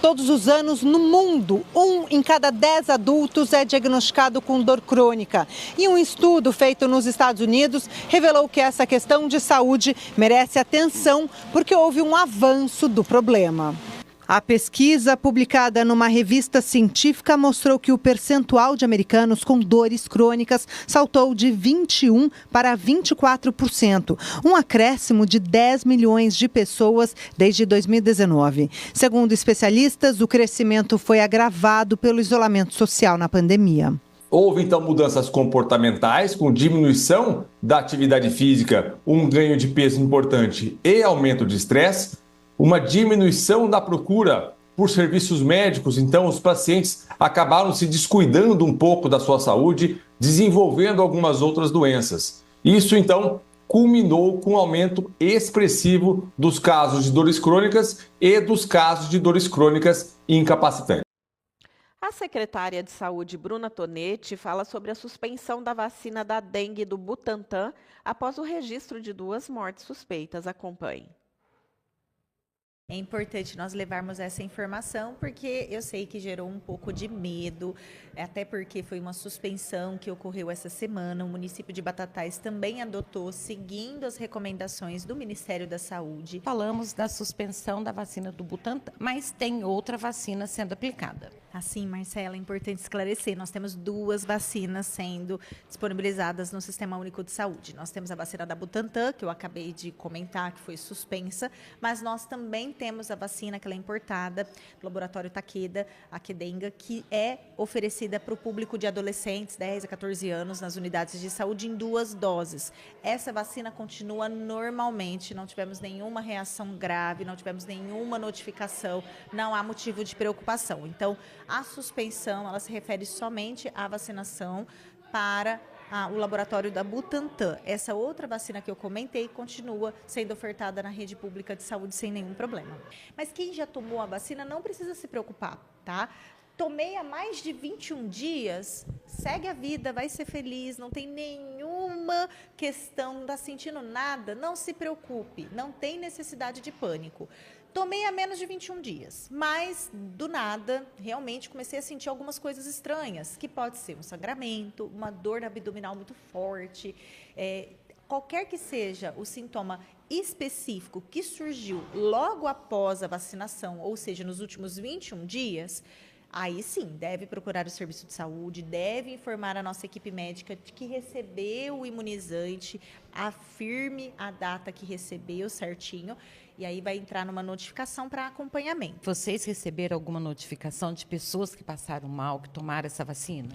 Todos os anos, no mundo, 1 em cada 10 adultos é diagnosticado com dor crônica. E um estudo feito nos Estados Unidos revelou que essa questão de saúde merece atenção porque houve um avanço do problema. A pesquisa, publicada numa revista científica, mostrou que o percentual de americanos com dores crônicas saltou de 21% para 24%, um acréscimo de 10 milhões de pessoas desde 2019. Segundo especialistas, o crescimento foi agravado pelo isolamento social na pandemia. Houve, então, mudanças comportamentais, com diminuição da atividade física, um ganho de peso importante e aumento de estresse. Uma diminuição da procura por serviços médicos, então os pacientes acabaram se descuidando um pouco da sua saúde, desenvolvendo algumas outras doenças. Isso, então, culminou com um aumento expressivo dos casos de dores crônicas e dos casos de dores crônicas incapacitantes. A secretária de Saúde, Bruna Tonetti, fala sobre a suspensão da vacina da dengue do Butantan após o registro de 2 mortes suspeitas. Acompanhe. É importante nós levarmos essa informação porque eu sei que gerou um pouco de medo, até porque foi uma suspensão que ocorreu essa semana. O município de Batatais também adotou, seguindo as recomendações do Ministério da Saúde. Falamos da suspensão da vacina do Butantan, mas tem outra vacina sendo aplicada. Assim, Marcela, é importante esclarecer, nós temos 2 vacinas sendo disponibilizadas no Sistema Único de Saúde. Nós temos a vacina da Butantan, que eu acabei de comentar, que foi suspensa, mas nós também temos a vacina que ela é importada do laboratório Takeda, a Kedenga, que é oferecida para o público de adolescentes, 10 a 14 anos, nas unidades de saúde, em 2 doses. Essa vacina continua normalmente, não tivemos nenhuma reação grave, não tivemos nenhuma notificação, não há motivo de preocupação. Então, a suspensão, ela se refere somente à vacinação para o laboratório da Butantan. Essa outra vacina que eu comentei continua sendo ofertada na rede pública de saúde sem nenhum problema. Mas quem já tomou a vacina não precisa se preocupar, tá? Tomei há mais de 21 dias, segue a vida, vai ser feliz, não tem nenhuma questão, não está sentindo nada, não se preocupe, não tem necessidade de pânico. Tomei há menos de 21 dias, mas do nada, realmente comecei a sentir algumas coisas estranhas, que pode ser um sangramento, uma dor abdominal muito forte, qualquer que seja o sintoma específico que surgiu logo após a vacinação, ou seja, nos últimos 21 dias, aí sim, deve procurar o serviço de saúde, deve informar a nossa equipe médica de que recebeu o imunizante, afirme a data que recebeu certinho, e aí vai entrar numa notificação para acompanhamento. Vocês receberam alguma notificação de pessoas que passaram mal, que tomaram essa vacina?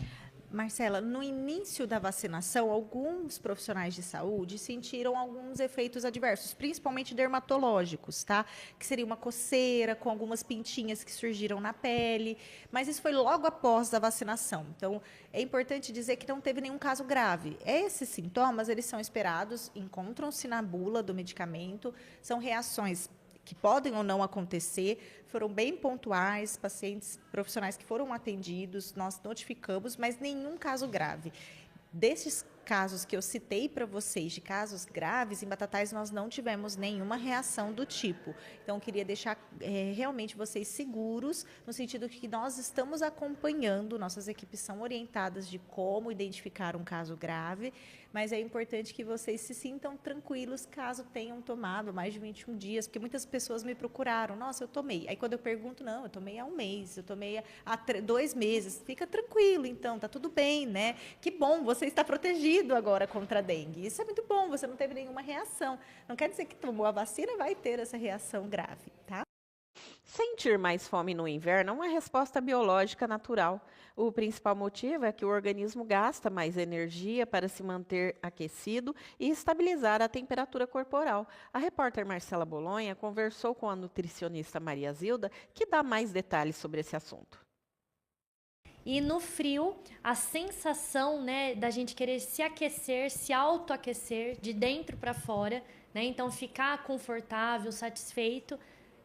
Marcela, no início da vacinação, alguns profissionais de saúde sentiram alguns efeitos adversos, principalmente dermatológicos, tá? Que seria uma coceira com algumas pintinhas que surgiram na pele, mas isso foi logo após a vacinação. Então, é importante dizer que não teve nenhum caso grave. Esses sintomas, eles são esperados, encontram-se na bula do medicamento, são reações que podem ou não acontecer, foram bem pontuais, pacientes profissionais que foram atendidos, nós notificamos, mas nenhum caso grave. Desses casos que eu citei para vocês, de casos graves, em Batatais nós não tivemos nenhuma reação do tipo. Então, eu queria deixar realmente vocês seguros, no sentido que nós estamos acompanhando, nossas equipes são orientadas de como identificar um caso grave, mas é importante que vocês se sintam tranquilos caso tenham tomado mais de 21 dias, porque muitas pessoas me procuraram, nossa, eu tomei. Aí quando eu pergunto, não, eu tomei há 1 mês, eu tomei há 2 meses, fica tranquilo então, tá tudo bem, né? Que bom, você está protegido agora contra a dengue. Isso é muito bom, você não teve nenhuma reação. Não quer dizer que tomou a vacina vai ter essa reação grave, tá? Sentir mais fome no inverno é uma resposta biológica natural. O principal motivo é que o organismo gasta mais energia para se manter aquecido e estabilizar a temperatura corporal. A repórter Marcela Bolonha conversou com a nutricionista Maria Zilda, que dá mais detalhes sobre esse assunto. E no frio, a sensação, né, da gente querer se aquecer, se autoaquecer de dentro para fora, né, então ficar confortável, satisfeito,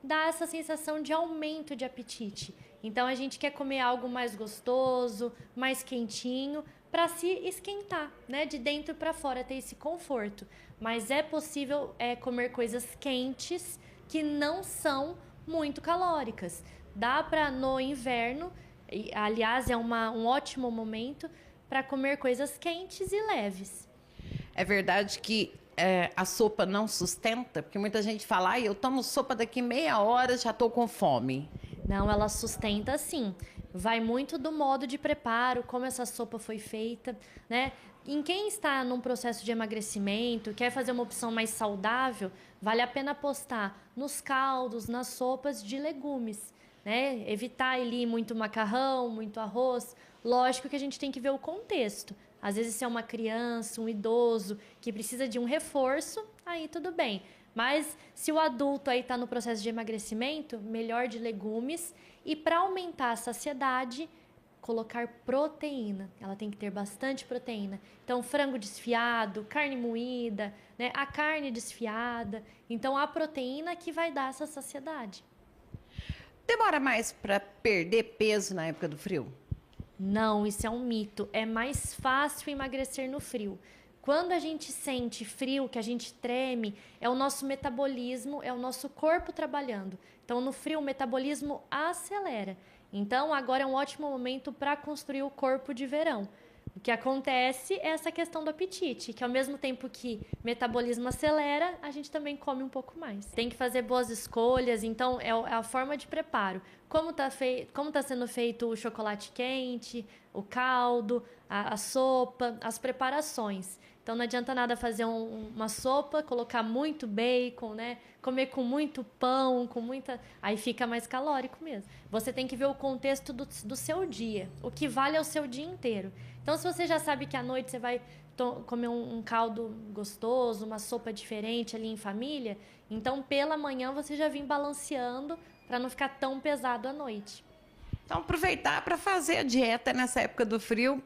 dá essa sensação de aumento de apetite. Então a gente quer comer algo mais gostoso, mais quentinho, para se esquentar, né, de dentro para fora, ter esse conforto. Mas é possível comer coisas quentes que não são muito calóricas. dá para no inverno, aliás, é um ótimo momento para comer coisas quentes e leves. É verdade que a sopa não sustenta? Porque muita gente fala, eu tomo sopa daqui meia hora, já estou com fome. Não, ela sustenta sim. Vai muito do modo de preparo, como essa sopa foi feita, né? Em quem está num processo de emagrecimento, quer fazer uma opção mais saudável, vale a pena apostar nos caldos, nas sopas de legumes, né? Evitar ali muito macarrão, muito arroz. Lógico que a gente tem que ver o contexto. Às vezes, se é uma criança, um idoso que precisa de um reforço, aí tudo bem. Mas se o adulto aí está no processo de emagrecimento, melhor de legumes. E para aumentar a saciedade, colocar proteína. Ela tem que ter bastante proteína. Então, frango desfiado, carne moída, né? A carne desfiada. Então, a proteína que vai dar essa saciedade. Demora mais para perder peso na época do frio? Não, isso é um mito. É mais fácil emagrecer no frio. Quando a gente sente frio, que a gente treme, é o nosso metabolismo, é o nosso corpo trabalhando. Então, no frio, o metabolismo acelera. Então, agora é um ótimo momento para construir o corpo de verão. O que acontece é essa questão do apetite, que ao mesmo tempo que o metabolismo acelera, a gente também come um pouco mais. Tem que fazer boas escolhas, então é a forma de preparo. Como tá sendo feito o chocolate quente, o caldo, a sopa, as preparações. Então não adianta nada fazer uma sopa, colocar muito bacon, né? Comer com muito pão, aí fica mais calórico mesmo. Você tem que ver o contexto do seu dia. O que vale é o seu dia inteiro. Então, se você já sabe que à noite você vai comer um caldo gostoso, uma sopa diferente ali em família, então pela manhã você já vem balanceando para não ficar tão pesado à noite. Então, aproveitar para fazer a dieta nessa época do frio,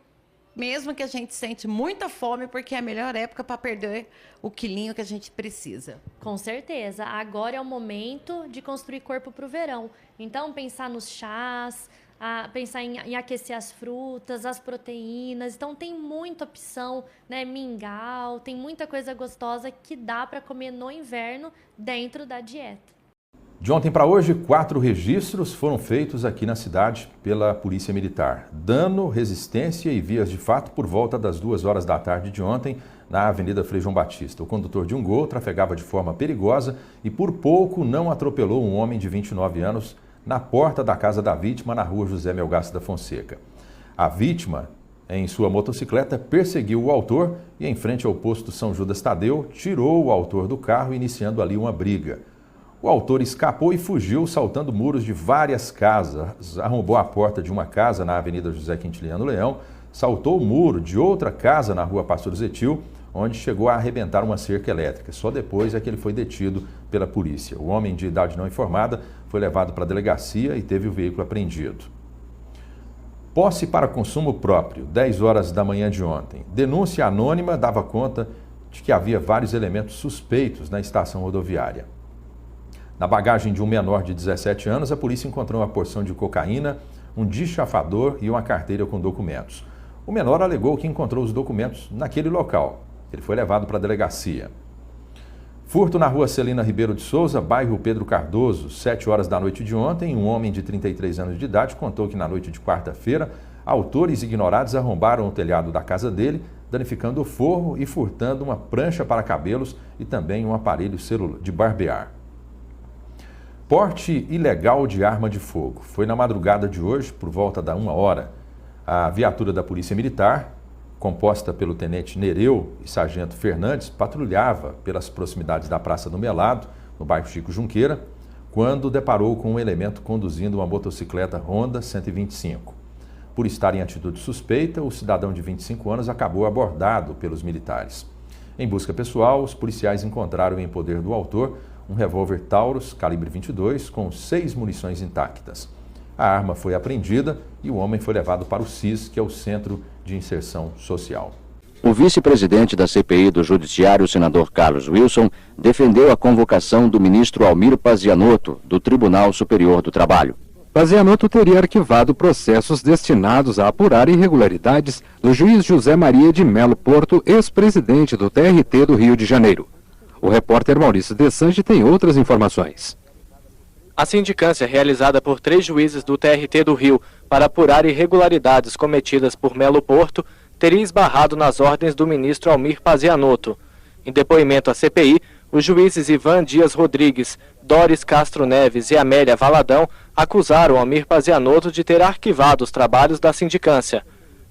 mesmo que a gente sente muita fome, porque é a melhor época para perder o quilinho que a gente precisa. Com certeza. Agora é o momento de construir corpo para o verão. Então, pensar nos chás, pensar em aquecer as frutas, as proteínas. Então, tem muita opção, né? Mingau, tem muita coisa gostosa que dá para comer no inverno dentro da dieta. De ontem para hoje, 4 registros foram feitos aqui na cidade pela Polícia Militar. Dano, resistência e vias de fato por volta das 2 horas da tarde de ontem na Avenida Frei João Batista. O condutor de um Gol trafegava de forma perigosa e por pouco não atropelou um homem de 29 anos na porta da casa da vítima na rua José Melgaço da Fonseca. A vítima, em sua motocicleta, perseguiu o autor e, em frente ao posto São Judas Tadeu, tirou o autor do carro, iniciando ali uma briga. O autor escapou e fugiu, saltando muros de várias casas, arrombou a porta de uma casa na Avenida José Quintiliano Leão, saltou o muro de outra casa na rua Pastor Zetil, onde chegou a arrebentar uma cerca elétrica. Só depois é que ele foi detido pela polícia. O homem de idade não informada foi levado para a delegacia e teve o veículo apreendido. Posse para consumo próprio, 10 horas da manhã de ontem. Denúncia anônima dava conta de que havia vários elementos suspeitos na estação rodoviária. Na bagagem de um menor de 17 anos, a polícia encontrou uma porção de cocaína, um dichafador e uma carteira com documentos. O menor alegou que encontrou os documentos naquele local. Ele foi levado para a delegacia. Furto na rua Celina Ribeiro de Souza, bairro Pedro Cardoso, 7 horas da noite de ontem. Um homem de 33 anos de idade contou que na noite de quarta-feira, autores ignorados arrombaram o telhado da casa dele, danificando o forro e furtando uma prancha para cabelos e também um aparelho celular de barbear. Porte ilegal de arma de fogo. Foi na madrugada de hoje, por volta da 1 hora. A viatura da Polícia Militar, composta pelo tenente Nereu e sargento Fernandes, patrulhava pelas proximidades da Praça do Melado, no bairro Chico Junqueira, quando deparou com um elemento conduzindo uma motocicleta Honda 125. Por estar em atitude suspeita, o cidadão de 25 anos acabou abordado pelos militares. Em busca pessoal, os policiais encontraram em poder do autor um revólver Taurus, calibre 22, com 6 munições intactas. A arma foi apreendida e o homem foi levado para o CIS, que é o Centro de Inserção Social. O vice-presidente da CPI do Judiciário, o senador Carlos Wilson, defendeu a convocação do ministro Almir Pazianotto, do Tribunal Superior do Trabalho. Pazianotto teria arquivado processos destinados a apurar irregularidades do juiz José Maria de Melo Porto, ex-presidente do TRT do Rio de Janeiro. O repórter Maurício Dessange tem outras informações. A sindicância, realizada por 3 juízes do TRT do Rio para apurar irregularidades cometidas por Melo Porto, teria esbarrado nas ordens do ministro Almir Pazianotto. Em depoimento à CPI, os juízes Ivan Dias Rodrigues, Doris Castro Neves e Amélia Valadão acusaram Almir Pazianotto de ter arquivado os trabalhos da sindicância.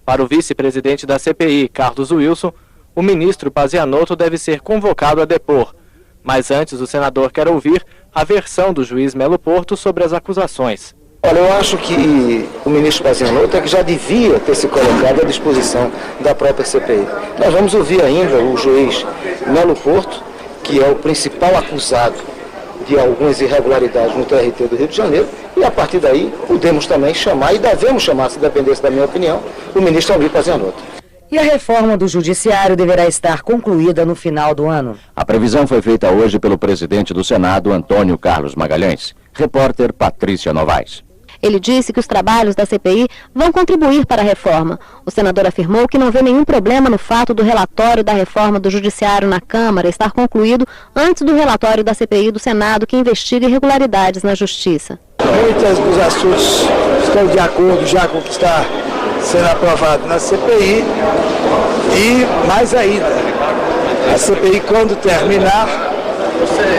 Para o vice-presidente da CPI, Carlos Wilson, o ministro Pazianotto deve ser convocado a depor. Mas antes, o senador quer ouvir a versão do juiz Melo Porto sobre as acusações. Olha, eu acho que o ministro Pazianotto é que já devia ter se colocado à disposição da própria CPI. Nós vamos ouvir ainda o juiz Melo Porto, que é o principal acusado de algumas irregularidades no TRT do Rio de Janeiro, e a partir daí podemos também chamar, e devemos chamar, se dependesse da minha opinião, o ministro Almir Pazianotto. E a reforma do Judiciário deverá estar concluída no final do ano. A previsão foi feita hoje pelo presidente do Senado, Antônio Carlos Magalhães. Repórter Patrícia Novaes. Ele disse que os trabalhos da CPI vão contribuir para a reforma. O senador afirmou que não vê nenhum problema no fato do relatório da reforma do Judiciário na Câmara estar concluído antes do relatório da CPI do Senado, que investiga irregularidades na Justiça. Muitos dos assuntos estão de acordo já com o que está sendo aprovado na CPI e, mais ainda, a CPI, quando terminar,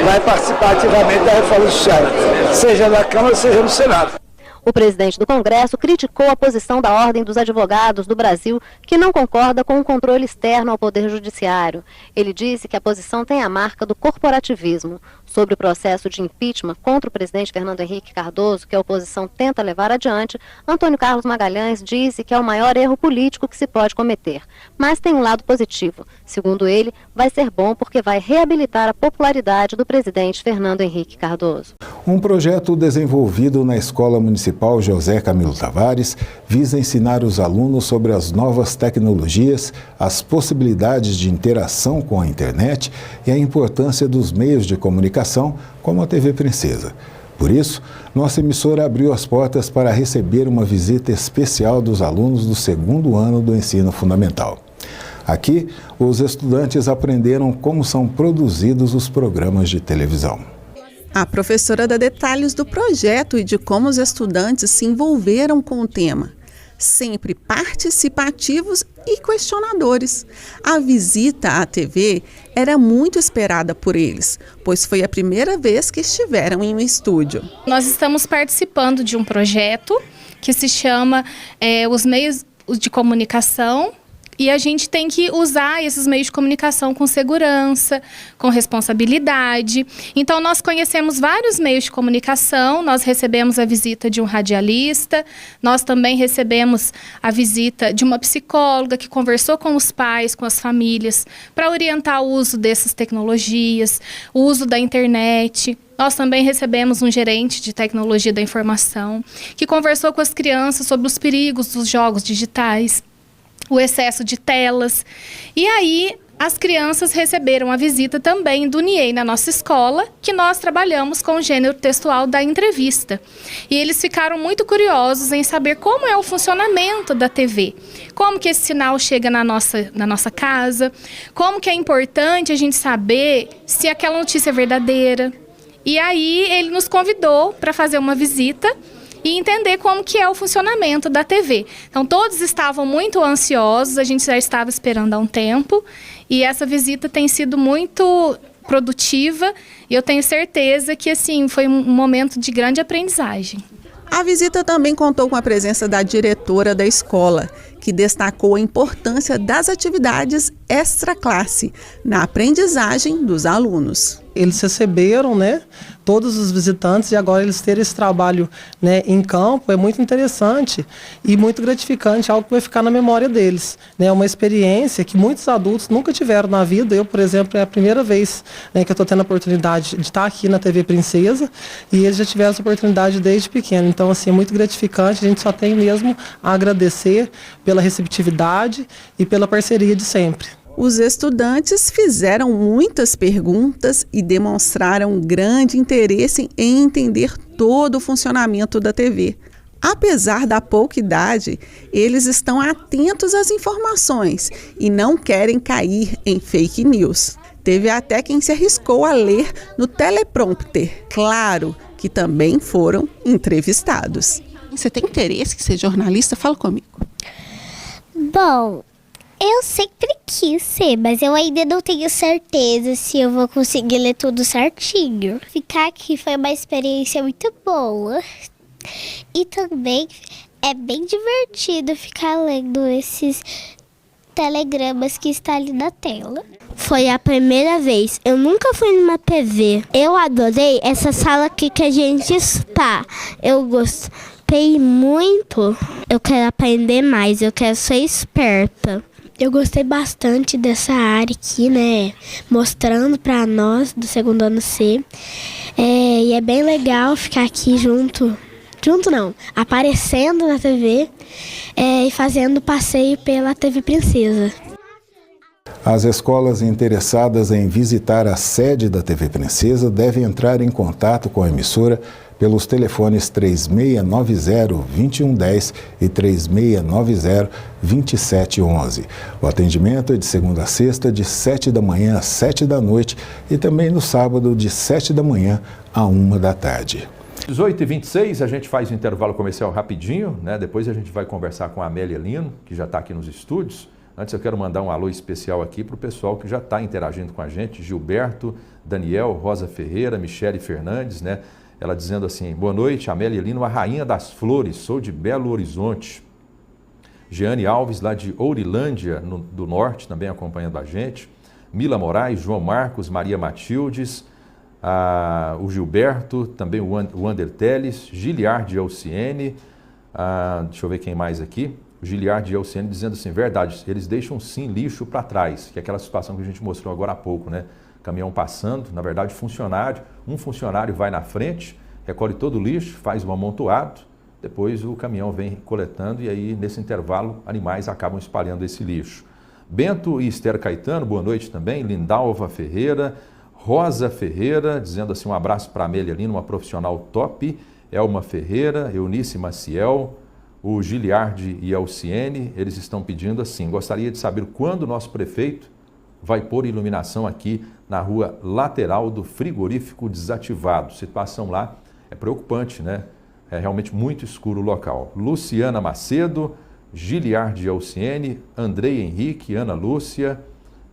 vai participar ativamente da reforma judiciária, seja na Câmara, seja no Senado. O presidente do Congresso criticou a posição da Ordem dos Advogados do Brasil, que não concorda com o controle externo ao Poder Judiciário. Ele disse que a posição tem a marca do corporativismo. Sobre o processo de impeachment contra o presidente Fernando Henrique Cardoso, que a oposição tenta levar adiante, Antônio Carlos Magalhães disse que é o maior erro político que se pode cometer. Mas tem um lado positivo. Segundo ele, vai ser bom porque vai reabilitar a popularidade do presidente Fernando Henrique Cardoso. Um projeto desenvolvido na Escola Municipal José Camilo Tavares visa ensinar os alunos sobre as novas tecnologias, as possibilidades de interação com a internet e a importância dos meios de comunicação, como a TV Princesa. Por isso, nossa emissora abriu as portas para receber uma visita especial dos alunos do 2º ano do ensino fundamental. Aqui, os estudantes aprenderam como são produzidos os programas de televisão. A professora dá detalhes do projeto e de como os estudantes se envolveram com o tema. Sempre participativos e questionadores. A visita à TV era muito esperada por eles, pois foi a primeira vez que estiveram em um estúdio. Nós estamos participando de um projeto que se chama Os Meios de Comunicação, e a gente tem que usar esses meios de comunicação com segurança, com responsabilidade. Então, nós conhecemos vários meios de comunicação, nós recebemos a visita de um radialista, nós também recebemos a visita de uma psicóloga que conversou com os pais, com as famílias, para orientar o uso dessas tecnologias, o uso da internet. Nós também recebemos um gerente de tecnologia da informação, que conversou com as crianças sobre os perigos dos jogos digitais, o excesso de telas. E aí, as crianças receberam a visita também do NIEI na nossa escola, que nós trabalhamos com o gênero textual da entrevista. E eles ficaram muito curiosos em saber como é o funcionamento da TV, como que esse sinal chega na nossa casa, como que é importante a gente saber se aquela notícia é verdadeira. E aí, ele nos convidou para fazer uma visita e entender como que é o funcionamento da TV. Então, todos estavam muito ansiosos, a gente já estava esperando há um tempo, e essa visita tem sido muito produtiva, e eu tenho certeza que, assim, foi um momento de grande aprendizagem. A visita também contou com a presença da diretora da escola, que destacou a importância das atividades extra-classe na aprendizagem dos alunos. Eles receberam, todos os visitantes, e agora eles terem esse trabalho, em campo é muito interessante e muito gratificante, algo que vai ficar na memória deles. É uma experiência que muitos adultos nunca tiveram na vida. Eu, por exemplo, é a primeira vez que eu estou tendo a oportunidade de estar aqui na TV Princesa, e eles já tiveram essa oportunidade desde pequeno. Então, assim, é muito gratificante, a gente só tem mesmo a agradecer pela receptividade e pela parceria de sempre. Os estudantes fizeram muitas perguntas e demonstraram grande interesse em entender todo o funcionamento da TV. Apesar da pouca idade, eles estão atentos às informações e não querem cair em fake news. Teve até quem se arriscou a ler no teleprompter. Claro que que também foram entrevistados. Você tem interesse em ser jornalista? Fala comigo. Bom, eu sempre quis ser, mas eu ainda não tenho certeza se eu vou conseguir ler tudo certinho. Ficar aqui foi uma experiência muito boa e também é bem divertido ficar lendo esses telegramas que está ali na tela. Foi a primeira vez, eu nunca fui numa TV. Eu adorei essa sala aqui que a gente está. Eu gostei muito, eu quero aprender mais, eu quero ser esperta. Eu gostei bastante dessa área aqui, né, mostrando para nós do segundo ano C. E é bem legal ficar aqui aparecendo na TV e fazendo passeio pela TV Princesa. As escolas interessadas em visitar a sede da TV Princesa devem entrar em contato com a emissora pelos telefones 3690-2110 e 3690-2711. O atendimento é de segunda a sexta, de 7 da manhã às 7 da noite e também no sábado, de 7 da manhã à 1 da tarde. 18h26, a gente faz um intervalo comercial rapidinho, né? Depois a gente vai conversar com a Amélia Lino, que já está aqui nos estúdios. Antes eu quero mandar um alô especial aqui para o pessoal que já está interagindo com a gente, Gilberto, Daniel, Rosa Ferreira, Michele Fernandes, né? Ela dizendo assim: boa noite, Amélia Lino, a rainha das flores, sou de Belo Horizonte. Jeane Alves, lá de Ourilândia, do Norte, também acompanhando a gente. Mila Moraes, João Marcos, Maria Matildes, o Gilberto, também o Ander Teles, Giliard Elciene, deixa eu ver quem mais aqui. O Giliard Elciene dizendo assim: verdade, eles deixam sim lixo para trás, que é aquela situação que a gente mostrou agora há pouco, né? Caminhão passando, na verdade um funcionário vai na frente, recolhe todo o lixo, faz um amontoado, depois o caminhão vem coletando e aí nesse intervalo animais acabam espalhando esse lixo. Bento e Esther Caetano, boa noite também. Lindalva Ferreira, Rosa Ferreira, dizendo assim: um abraço para a Amélia Lino, uma profissional top. Elma Ferreira, Eunice Maciel, o Giliard e Alciene, eles estão pedindo assim: gostaria de saber quando o nosso prefeito vai pôr iluminação aqui na rua lateral do frigorífico desativado. A situação lá é preocupante, né? É realmente muito escuro o local. Luciana Macedo, Giliard e Alciene, Andrei Henrique, Ana Lúcia,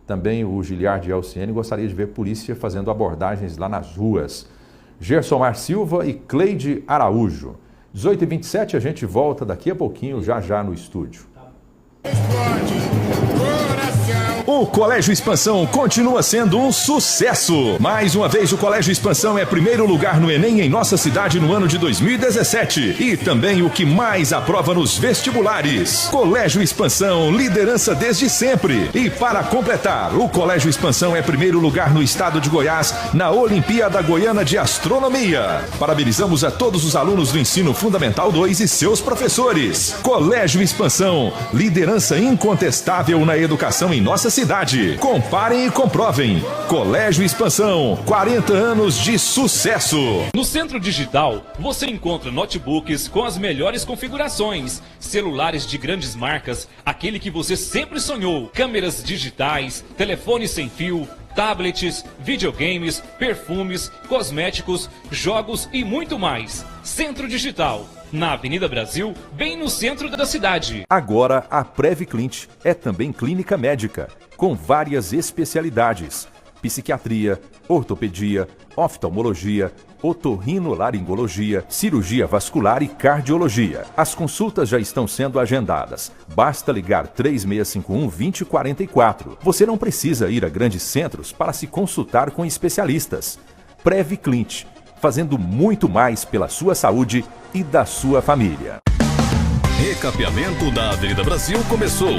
também o Giliard e Alciene, gostaria de ver polícia fazendo abordagens lá nas ruas. Gerson Mar Silva e Cleide Araújo. 18h27, a gente volta daqui a pouquinho, já no estúdio. O Colégio Expansão continua sendo um sucesso. Mais uma vez, o Colégio Expansão é primeiro lugar no Enem em nossa cidade no ano de 2017. E também o que mais aprova nos vestibulares. Colégio Expansão, liderança desde sempre. E para completar, o Colégio Expansão é primeiro lugar no estado de Goiás na Olimpíada Goiana de Astronomia. Parabenizamos a todos os alunos do Ensino Fundamental 2 e seus professores. Colégio Expansão, liderança incontestável na educação em nossa cidade. Comparem e comprovem. Colégio Expansão, 40 anos de sucesso. No Centro Digital, você encontra notebooks com as melhores configurações, celulares de grandes marcas, aquele que você sempre sonhou, câmeras digitais, telefones sem fio, tablets, videogames, perfumes, cosméticos, jogos e muito mais. Centro Digital, na Avenida Brasil, bem no centro da cidade. Agora, a Previclint é também clínica médica, com várias especialidades: psiquiatria, ortopedia, oftalmologia, otorrinolaringologia, cirurgia vascular e cardiologia. As consultas já estão sendo agendadas. Basta ligar 3651-2044. Você não precisa ir a grandes centros para se consultar com especialistas. Previclint, fazendo muito mais pela sua saúde e da sua família. Recapeamento da Avenida Brasil começou.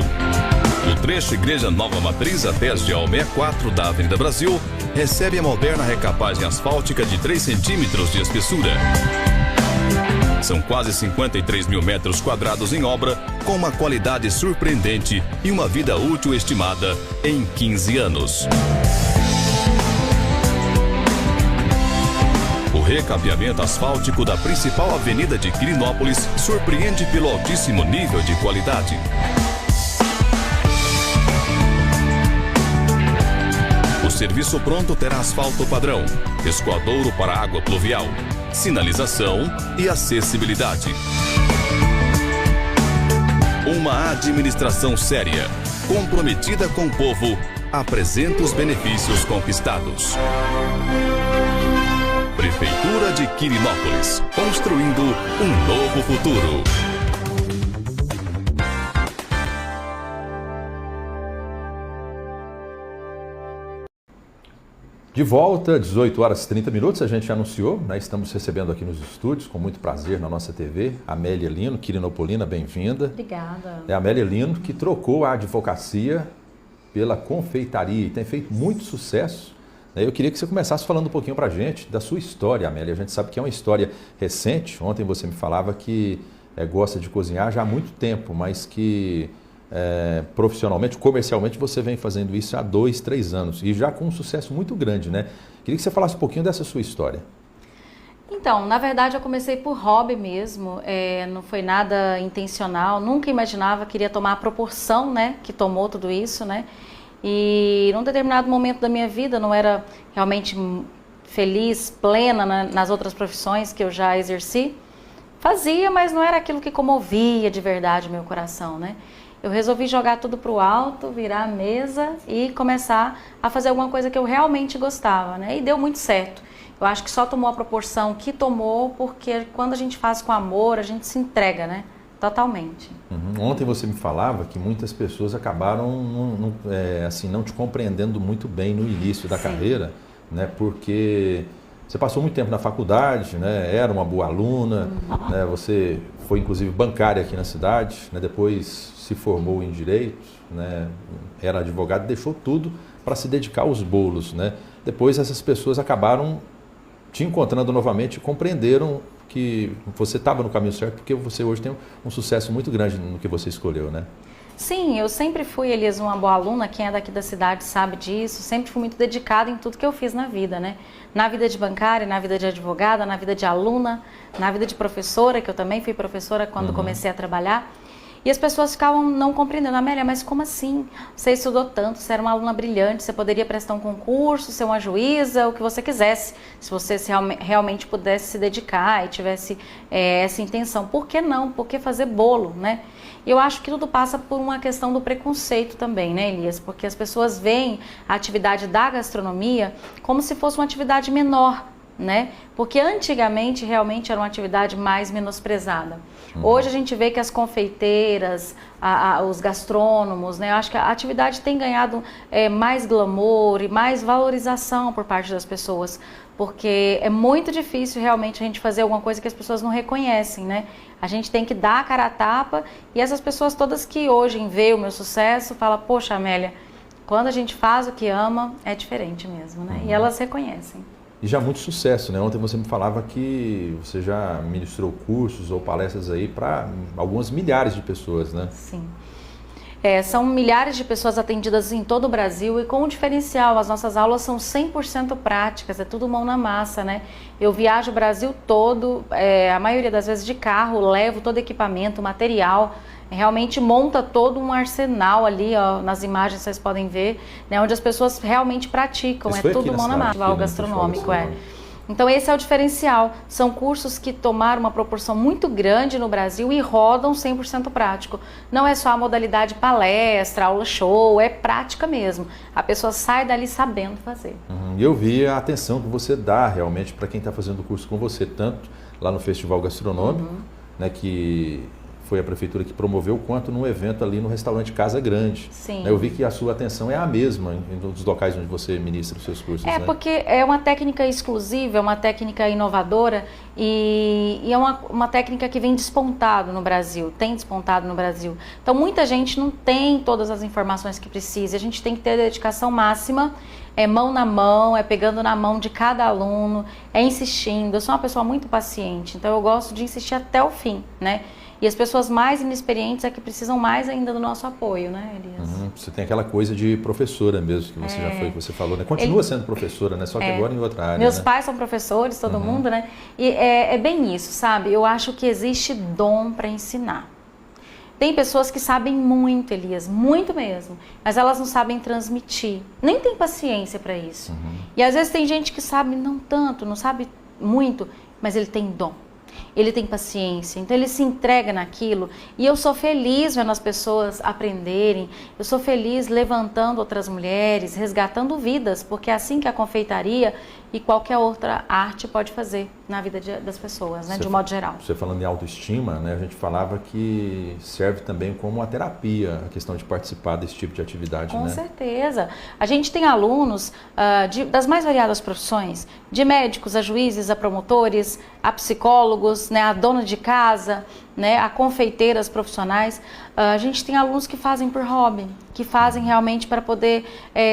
No trecho Igreja Nova Matriz até as ao 64 da Avenida Brasil, recebe a moderna recapagem asfáltica de 3 centímetros de espessura. São quase 53 mil metros quadrados em obra, com uma qualidade surpreendente e uma vida útil estimada em 15 anos. O recapeamento asfáltico da principal avenida de Quirinópolis surpreende pelo altíssimo nível de qualidade. O serviço pronto terá asfalto padrão, escoadouro para água pluvial, sinalização e acessibilidade. Uma administração séria, comprometida com o povo, apresenta os benefícios conquistados. Prefeitura de Quirinópolis, construindo um novo futuro. De volta, 18 horas e 30 minutos, a gente anunciou, né? Estamos recebendo aqui nos estúdios, com muito prazer, na nossa TV, Amélia Lino, Quirinopolina, bem-vinda. Obrigada. É a Amélia Lino que trocou a advocacia pela confeitaria e tem feito muito sucesso. Eu queria que você começasse falando um pouquinho para a gente da sua história, Amélia. A gente sabe que é uma história recente. Ontem você me falava que gosta de cozinhar já há muito tempo, mas que profissionalmente, comercialmente, você vem fazendo isso há 2, 3 anos e já com um sucesso muito grande, né? Queria que você falasse um pouquinho dessa sua história. Então, na verdade, eu comecei por hobby mesmo, não foi nada intencional, nunca imaginava que iria tomar a proporção, né, que tomou tudo isso, né? E num determinado momento da minha vida, não era realmente feliz, plena nas outras profissões que eu já exerci, fazia, mas não era aquilo que comovia de verdade o meu coração, né? Eu resolvi jogar tudo pro alto, virar a mesa e começar a fazer alguma coisa que eu realmente gostava, né? E deu muito certo. Eu acho que só tomou a proporção que tomou porque quando a gente faz com amor, a gente se entrega, né? Totalmente. Ontem você me falava que muitas pessoas acabaram não te compreendendo muito bem no início da carreira, né? Porque você passou muito tempo na faculdade, né? Era uma boa aluna, né? Você foi inclusive bancária aqui na cidade, né? Depois se formou em Direito, né? Era advogado, deixou tudo para se dedicar aos bolos, né? Depois essas pessoas acabaram te encontrando novamente e compreenderam que você estava no caminho certo, porque você hoje tem um sucesso muito grande no que você escolheu, né? Sim, eu sempre fui, Elias, uma boa aluna, quem é daqui da cidade sabe disso, sempre fui muito dedicada em tudo que eu fiz na vida, né? Na vida de bancária, na vida de advogada, na vida de aluna, na vida de professora, que eu também fui professora quando comecei a trabalhar. E as pessoas ficavam não compreendendo, Amélia, mas como assim? Você estudou tanto, você era uma aluna brilhante, você poderia prestar um concurso, ser uma juíza, o que você quisesse, se você realmente pudesse se dedicar e tivesse essa intenção. Por que não? Por que fazer bolo, né? E eu acho que tudo passa por uma questão do preconceito também, né, Elias? Porque as pessoas veem a atividade da gastronomia como se fosse uma atividade menor, né? Porque antigamente realmente era uma atividade mais menosprezada. Hoje a gente vê que as confeiteiras, os gastrônomos, né? Eu acho que a atividade tem ganhado mais glamour e mais valorização por parte das pessoas, porque é muito difícil realmente a gente fazer alguma coisa que as pessoas não reconhecem, né? A gente tem que dar a cara a tapa e essas pessoas todas que hoje veem o meu sucesso falam, poxa, Amélia, quando a gente faz o que ama, é diferente mesmo, né? E elas reconhecem. E já muito sucesso, né? Ontem você me falava que você já ministrou cursos ou palestras aí para algumas milhares de pessoas, né? Sim. São milhares de pessoas atendidas em todo o Brasil e com um diferencial, as nossas aulas são 100% práticas, é tudo mão na massa, né? Eu viajo o Brasil todo, a maioria das vezes de carro, levo todo equipamento, material, realmente monta todo um arsenal ali, ó, nas imagens vocês podem ver, né, onde as pessoas realmente praticam, é tudo mão na massa, o gastronômico, Então esse é o diferencial, são cursos que tomaram uma proporção muito grande no Brasil e rodam 100% prático. Não é só a modalidade palestra, aula show, é prática mesmo. A pessoa sai dali sabendo fazer. Eu vi a atenção que você dá realmente para quem está fazendo o curso com você, tanto lá no Festival Gastronômico, né, que foi a prefeitura que promoveu, quanto num evento ali no restaurante Casa Grande. Sim. Eu vi que a sua atenção é a mesma nos locais onde você ministra os seus cursos. É, né? Porque é uma técnica exclusiva, é uma técnica inovadora e é uma técnica que vem despontado no Brasil, tem despontado no Brasil. Então muita gente não tem todas as informações que precisa, a gente tem que ter dedicação máxima, é mão na mão, é pegando na mão de cada aluno, é insistindo. Eu sou uma pessoa muito paciente, então eu gosto de insistir até o fim, né? E as pessoas mais inexperientes é que precisam mais ainda do nosso apoio, né, Elias? Você tem aquela coisa de professora mesmo, que você já foi, que você falou, né? Continua sendo professora, né? Só que agora em outra área, Meus pais são professores, todo mundo, né? E é bem isso, sabe? Eu acho que existe dom para ensinar. Tem pessoas que sabem muito, Elias, muito mesmo, mas elas não sabem transmitir, nem tem paciência para isso. E às vezes tem gente que sabe não tanto, não sabe muito, mas ele tem dom. Ele tem paciência, então ele se entrega naquilo e eu sou feliz vendo as pessoas aprenderem, eu sou feliz levantando outras mulheres, resgatando vidas, porque é assim que a confeitaria e qualquer outra arte pode fazer na vida das pessoas, né, de um modo geral. Você falando em autoestima, né, a gente falava que serve também como uma terapia, a questão de participar desse tipo de atividade. Com né? certeza. A gente tem alunos das mais variadas profissões, de médicos a juízes, a promotores, a psicólogos, né, a dona de casa, né, a confeiteiras profissionais. A gente tem alunos que fazem por hobby, que fazem realmente para poder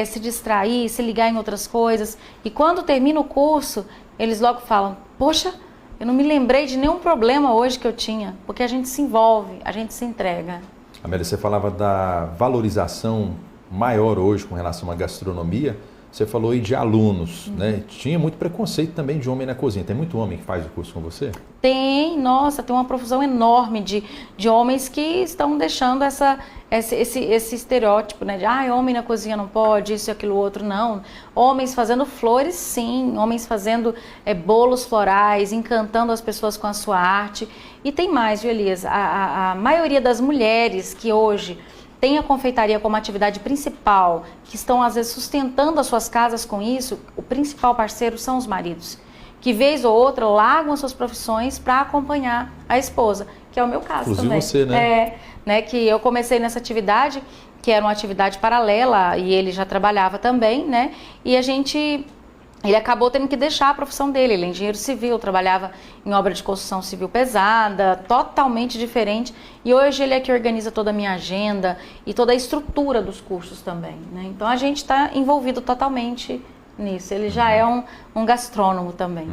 se distrair, se ligar em outras coisas. E quando termina o curso, eles logo falam, poxa, eu não me lembrei de nenhum problema hoje que eu tinha, porque a gente se envolve, a gente se entrega. Amélia, você falava da valorização maior hoje com relação à gastronomia. Você falou aí de alunos, né? Tinha muito preconceito também de homem na cozinha. Tem muito homem que faz o curso com você? Tem, nossa, tem uma profusão enorme de homens que estão deixando esse estereótipo, né? De, homem na cozinha não pode, isso e aquilo outro, não. Homens fazendo flores, sim. Homens fazendo bolos florais, encantando as pessoas com a sua arte. E tem mais, viu, Elias? A maioria das mulheres que hoje tem a confeitaria como atividade principal, que estão às vezes sustentando as suas casas com isso, o principal parceiro são os maridos, que vez ou outra largam as suas profissões para acompanhar a esposa, que é o meu caso. Inclusive também. Você, né? Né? Que eu comecei nessa atividade, que era uma atividade paralela, e ele já trabalhava também, né? E ele acabou tendo que deixar a profissão dele. Ele é engenheiro civil, trabalhava em obra de construção civil pesada, totalmente diferente. E hoje ele é que organiza toda a minha agenda e toda a estrutura dos cursos também, né? Então a gente está envolvido totalmente nisso. Ele já é um gastrônomo também.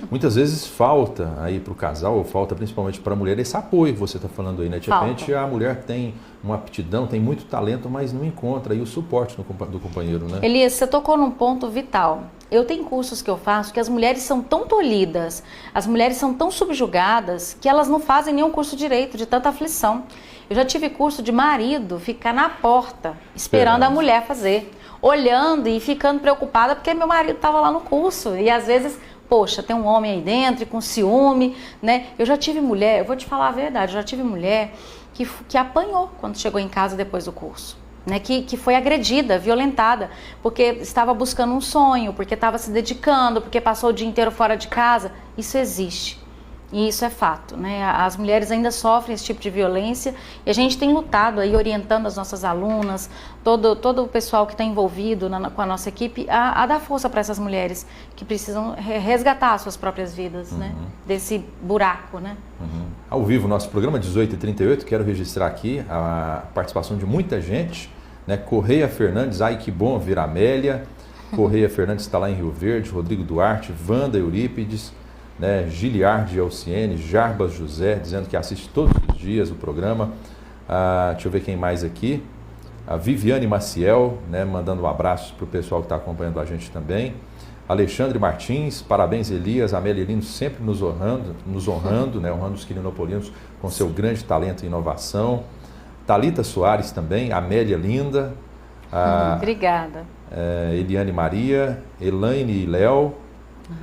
Muitas vezes falta aí para o casal, ou falta principalmente para a mulher, esse apoio que você está falando aí, né? De repente a mulher tem uma aptidão, tem muito talento, mas não encontra aí o suporte do companheiro, né? Elias, você tocou num ponto vital. Eu tenho cursos que eu faço que as mulheres são tão tolhidas, as mulheres são tão subjugadas, que elas não fazem nenhum curso direito, de tanta aflição. Eu já tive curso de marido ficar na porta, esperando a mulher fazer, olhando e ficando preocupada porque meu marido estava lá no curso. E às vezes, poxa, tem um homem aí dentro e com ciúme, né? Eu já tive mulher, eu vou te falar a verdade, eu já tive mulher que apanhou quando chegou em casa depois do curso. Né, que foi agredida, violentada, porque estava buscando um sonho, porque estava se dedicando, porque passou o dia inteiro fora de casa. Isso existe e isso é fato, né? As mulheres ainda sofrem esse tipo de violência e a gente tem lutado aí, orientando as nossas alunas, todo o pessoal que está envolvido com a nossa equipe, a dar força para essas mulheres que precisam resgatar as suas próprias vidas, né? Desse buraco, né? Ao vivo, nosso programa 18h38, quero registrar aqui a participação de muita gente, né? Correia Fernandes, ai que bom ver a Amélia. Correia Fernandes está lá em Rio Verde, Rodrigo Duarte, Wanda Eurípides, né? Giliardi Alciene, Jarbas José, dizendo que assiste todos os dias o programa. Deixa eu ver quem mais aqui. A Viviane Maciel, né? Mandando um abraço para o pessoal que está acompanhando a gente também. Alexandre Martins, parabéns Elias, Amélia Lino sempre nos honrando, né? Honrando os quilinopolinos com seu grande talento e inovação. Thalita Soares também, Amélia Linda. Obrigada. Eliane Maria, Elaine e Léo.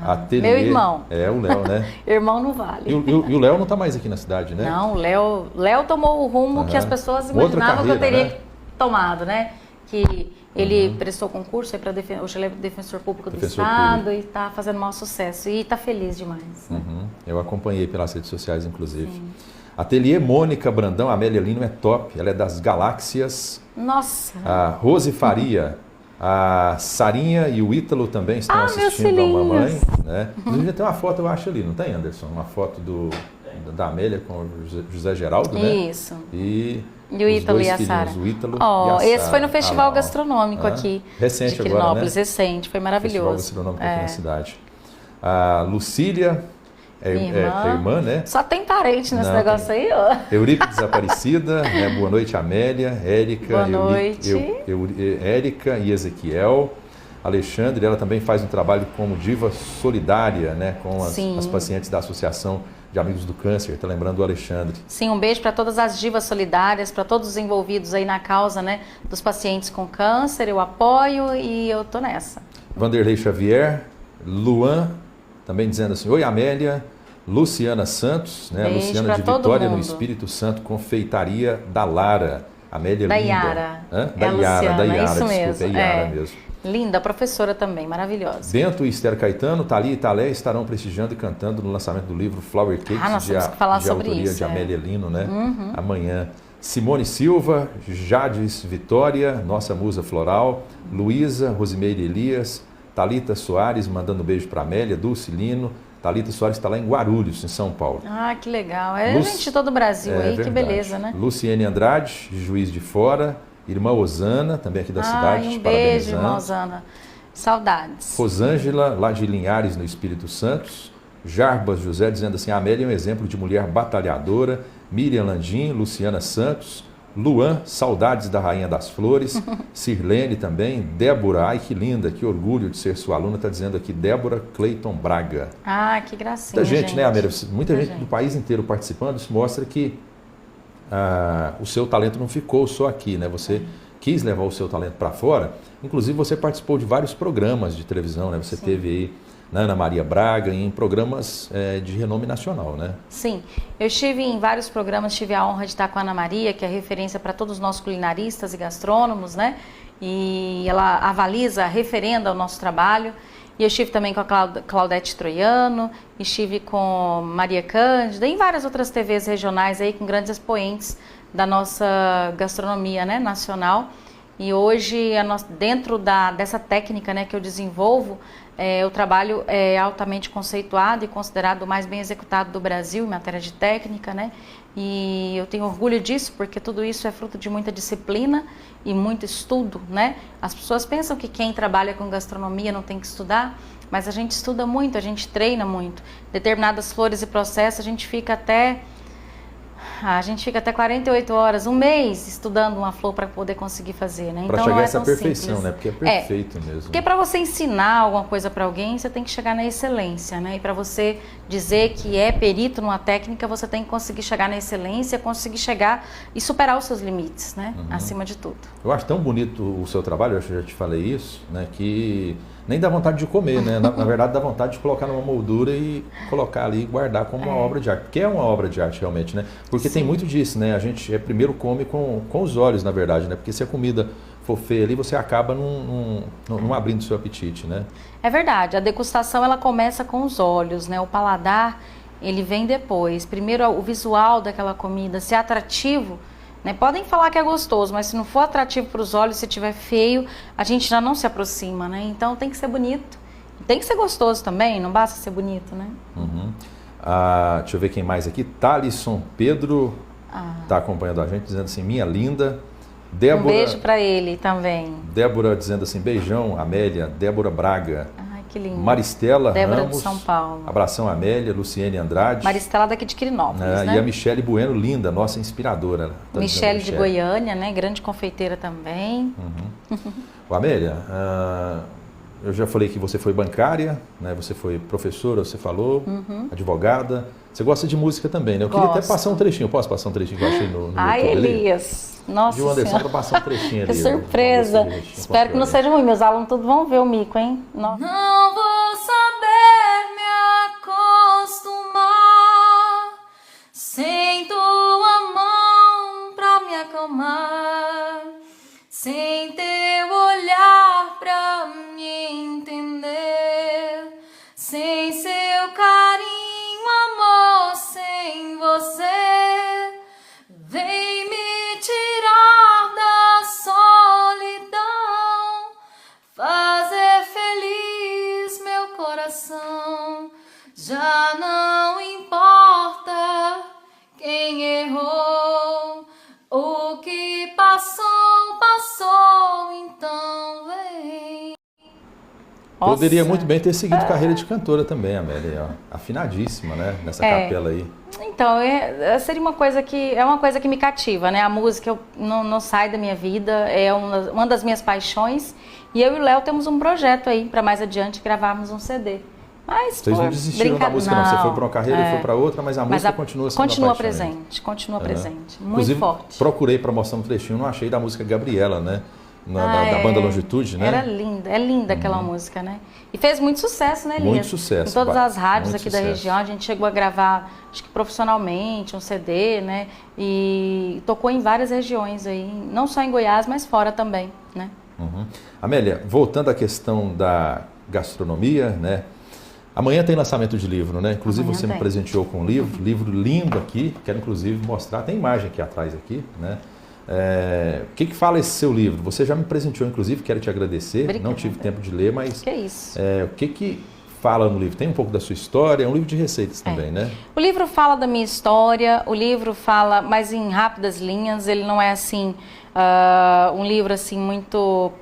Ateliê, meu irmão. O Léo, né? Irmão não vale. E o Léo não está mais aqui na cidade, né? Não, o Léo tomou o rumo que as pessoas imaginavam que eu teria tomado, né? Que ele prestou concurso para hoje ele é defensor público do Estado e está fazendo maior sucesso. E está feliz demais. Né? Eu acompanhei pelas redes sociais, inclusive. Sim. Ateliê Mônica Brandão, a Amélia Lino é top. Ela é das Galáxias. Nossa! A Rose Faria, a Sarinha e o Ítalo também estão assistindo a mamãe. Né? Inclusive tem uma foto, eu acho ali, não tem, Anderson? Uma foto da Amélia com o José Geraldo, né? Isso. E o Ítalo e a Sara. Esse foi no festival gastronômico aqui. Recente de Quirinópolis, agora, né? Recente, foi maravilhoso. Festival gastronômico aqui na cidade. A Lucília, irmã, né? Só tem parente nesse negócio aí, ó. Eurípides Aparecida, né? Boa noite, Amélia, Érica, boa noite. Érica e Ezequiel. Alexandre, ela também faz um trabalho como diva solidária, né? Com as pacientes da Associação de Amigos do Câncer, está lembrando o Alexandre. Sim, um beijo para todas as divas solidárias, para todos os envolvidos aí na causa, né, dos pacientes com câncer, eu apoio e eu tô nessa. Vanderlei Xavier, Luan, também dizendo assim, oi Amélia, Luciana Santos, né? Beijo Luciana de pra todo Vitória, no mundo. Espírito Santo, Confeitaria da Lara. Amélia Da Linda. Yara. Hã? É a Luciana, Yara, isso desculpa, mesmo. é Yara mesmo. Linda, professora também, maravilhosa. Bento e Esther Caetano, Thalia e Thalé estarão prestigiando e cantando no lançamento do livro Flower Cakes, nós temos que falar de sobre autoria isso, de Amélia Lino, né? Uhum. Amanhã. Simone Silva, Jades Vitória, nossa musa floral, Luísa, Rosimeire Elias, Thalita Soares, mandando um beijo para Amélia, Dulce Lino. Thalita Soares está lá em Guarulhos, em São Paulo. Ah, que legal. É gente de todo o Brasil aí, verdade. que beleza, né? Luciene Andrade, Juiz de Fora, irmã Osana, também aqui da cidade, Um te beijo, parabenizando. irmã Osana. Saudades. Rosângela, lá de Linhares, no Espírito Santo. Jarbas José, dizendo assim, a Amélia é um exemplo de mulher batalhadora. Miriam Landim, Luciana Santos. Luan, saudades da Rainha das Flores. Sirlene também. Débora, ai que linda, que orgulho de ser sua aluna, está dizendo aqui Débora Cleiton Braga. Ah, que gracinha, Muita gente, né, Amélia? Muita gente gente do país inteiro participando, isso mostra que o seu talento não ficou só aqui, né? Você quis levar o seu talento para fora. Inclusive, você participou de vários programas de televisão, né? Você teve aí na Ana Maria Braga, em programas de renome nacional, né? Sim, eu estive em vários programas, tive a honra de estar com a Ana Maria, que é referência para todos nós culinaristas e gastrônomos, né? E ela avaliza, referenda o nosso trabalho. E eu estive também com a Claudete Troiano, estive com Maria Cândida, em várias outras TVs regionais aí, com grandes expoentes da nossa gastronomia, né, nacional. E hoje, dentro dessa técnica, né, que eu desenvolvo, o trabalho é altamente conceituado e considerado o mais bem executado do Brasil em matéria de técnica, né? E eu tenho orgulho disso, porque tudo isso é fruto de muita disciplina e muito estudo, né? As pessoas pensam que quem trabalha com gastronomia não tem que estudar, mas a gente estuda muito, a gente treina muito. Determinadas flores e processos, a gente fica até 48 horas, um mês estudando uma flor para poder conseguir fazer, né? Para então, chegar não a é essa tão perfeição, simples. né? Porque é perfeito mesmo. Porque para você ensinar alguma coisa para alguém, você tem que chegar na excelência, né? E para você dizer que é perito numa técnica, você tem que conseguir chegar na excelência, conseguir chegar e superar os seus limites, né? Acima de tudo. Eu acho tão bonito o seu trabalho, eu acho que já te falei isso, né? Que nem dá vontade de comer, né? Na verdade, dá vontade de colocar numa moldura e colocar ali e guardar como uma obra de arte. Porque é uma obra de arte, realmente, né? Porque tem muito disso, né? A gente primeiro come com os olhos, na verdade, né? Porque se a comida for feia ali, você acaba não abrindo o seu apetite, né? É verdade. A degustação, ela começa com os olhos, né? O paladar, ele vem depois. Primeiro, o visual daquela comida, se é atrativo, né? Podem falar que é gostoso, mas se não for atrativo para os olhos, se tiver feio, a gente já não se aproxima, né? Então tem que ser bonito. Tem que ser gostoso também, não basta ser bonito, né? Deixa eu ver quem mais aqui. Thalisson Pedro está acompanhando a gente, dizendo assim, minha linda. Débora, um beijo para ele também. Débora dizendo assim, beijão, Amélia. Débora Braga. Que lindo. Maristela Débora Ramos, de São Paulo. Abração Amélia, Luciene Andrade. Maristela daqui de Quirinópolis, né? E a Michele Bueno, linda, nossa inspiradora. Michele de Goiânia, né? Grande confeiteira também. Amélia, eu já falei que você foi bancária, né? Você foi professora, você falou, advogada. Você gosta de música também, né? Eu queria até passar um trechinho. Posso passar um trechinho que eu achei no Ai, YouTube ali? Elias. Nossa Gil Anderson, Senhora. para passar um trechinho ali. Que surpresa. Espero que não seja ruim. Meus alunos todos vão ver o mico, hein? Não vou saber me acostumar sem tua mão pra me acalmar, sem teu olhar pra me entender, sem seu carinho, amor, sem você. Vem me tirar da solidão, fazer feliz meu coração. Já não importa quem errou, o que passou, passou, então vem. Poderia muito bem ter seguido carreira de cantora também, Amélia. Ó. Afinadíssima, né? Nessa capela aí. Então, seria uma coisa que me cativa, né? A música não sai da minha vida, é uma das minhas paixões. E eu e o Léo temos um projeto aí para mais adiante gravarmos um CD. Mas vocês não desistiram da música, não. Você foi para uma carreira e foi para outra, mas a música continua sendo continua presente, continua presente. Muito Inclusive, forte. Procurei para mostrar um trechinho, não achei da música Gabriela, né? da banda Longitude, né? Era linda, é linda aquela música, né? E fez muito sucesso, né, Elias? Muito sucesso. Em todas as rádios aqui da sucesso. região, a gente chegou a gravar, acho que profissionalmente, um CD, né? E tocou em várias regiões aí, não só em Goiás, mas fora também, né? Amélia, voltando à questão da gastronomia, né? Amanhã tem lançamento de livro, né? Inclusive você me presenteou com um livro lindo aqui, quero inclusive mostrar, tem imagem aqui atrás aqui, né? O que fala esse seu livro? Você já me presenteou, inclusive, quero te agradecer. Obrigada. Não tive tempo de ler, mas que isso? O que fala no livro? Tem um pouco da sua história, é um livro de receitas também, né? O livro fala da minha história, o livro fala, mas em rápidas linhas, ele não é assim, um livro assim muito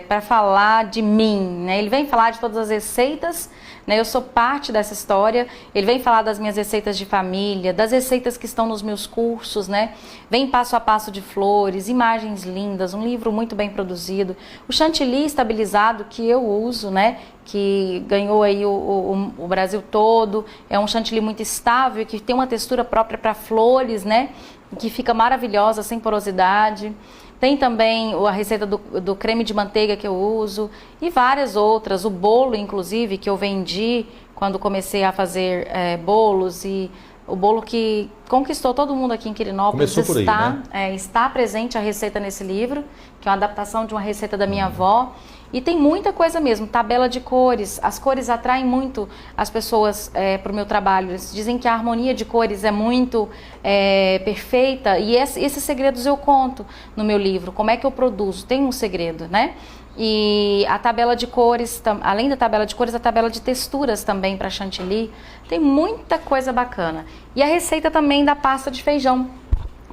para falar de mim, né? Ele vem falar de todas as receitas, né? Eu sou parte dessa história. Ele vem falar das minhas receitas de família, das receitas que estão nos meus cursos, né? Vem passo a passo de flores, imagens lindas, um livro muito bem produzido. O chantilly estabilizado que eu uso, né? Que ganhou aí o Brasil todo, é um chantilly muito estável, que tem uma textura própria para flores, né? Que fica maravilhosa, sem porosidade. Tem também a receita do creme de manteiga que eu uso e várias outras. O bolo, inclusive, que eu vendi quando comecei a fazer bolos, e o bolo que conquistou todo mundo aqui em Quirinópolis. Começou por aí, né? Está presente a receita nesse livro, que é uma adaptação de uma receita da minha avó. E tem muita coisa mesmo, tabela de cores. As cores atraem muito as pessoas para o meu trabalho. Eles dizem que a harmonia de cores é muito perfeita, e esses segredos eu conto no meu livro. Como é que eu produzo? Tem um segredo, né? E a tabela de cores, além da tabela de cores, a tabela de texturas também para chantilly. Tem muita coisa bacana. E a receita também da pasta de feijão,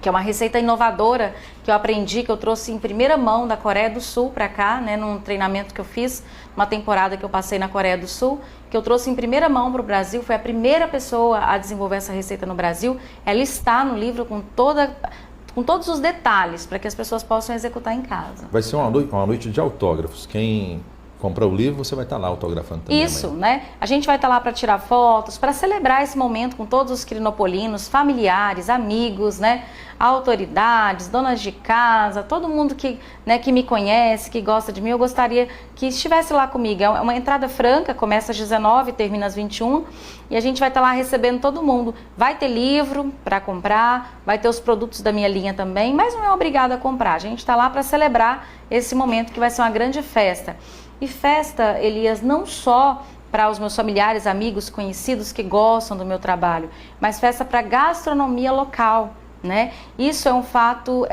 que é uma receita inovadora que eu aprendi, que eu trouxe em primeira mão da Coreia do Sul para cá, né, num treinamento que eu fiz, uma temporada que eu passei na Coreia do Sul, que eu trouxe em primeira mão para o Brasil. Foi a primeira pessoa a desenvolver essa receita no Brasil. Ela está no livro com todos os detalhes, para que as pessoas possam executar em casa. Vai ser uma noite de autógrafos. Quem comprar o livro, você vai estar lá autografando também. Isso, né? A gente vai estar lá para tirar fotos, para celebrar esse momento com todos os quirinopolinos, familiares, amigos, né? Autoridades, donas de casa, todo mundo que me conhece, que gosta de mim. Eu gostaria que estivesse lá comigo. É uma entrada franca, começa às 19 e termina às 21, e a gente vai estar lá recebendo todo mundo. Vai ter livro para comprar, vai ter os produtos da minha linha também, mas não é obrigado a comprar. A gente está lá para celebrar esse momento que vai ser uma grande festa. E festa, Elias, não só para os meus familiares, amigos, conhecidos que gostam do meu trabalho, mas festa para a gastronomia local, né? Isso é um fato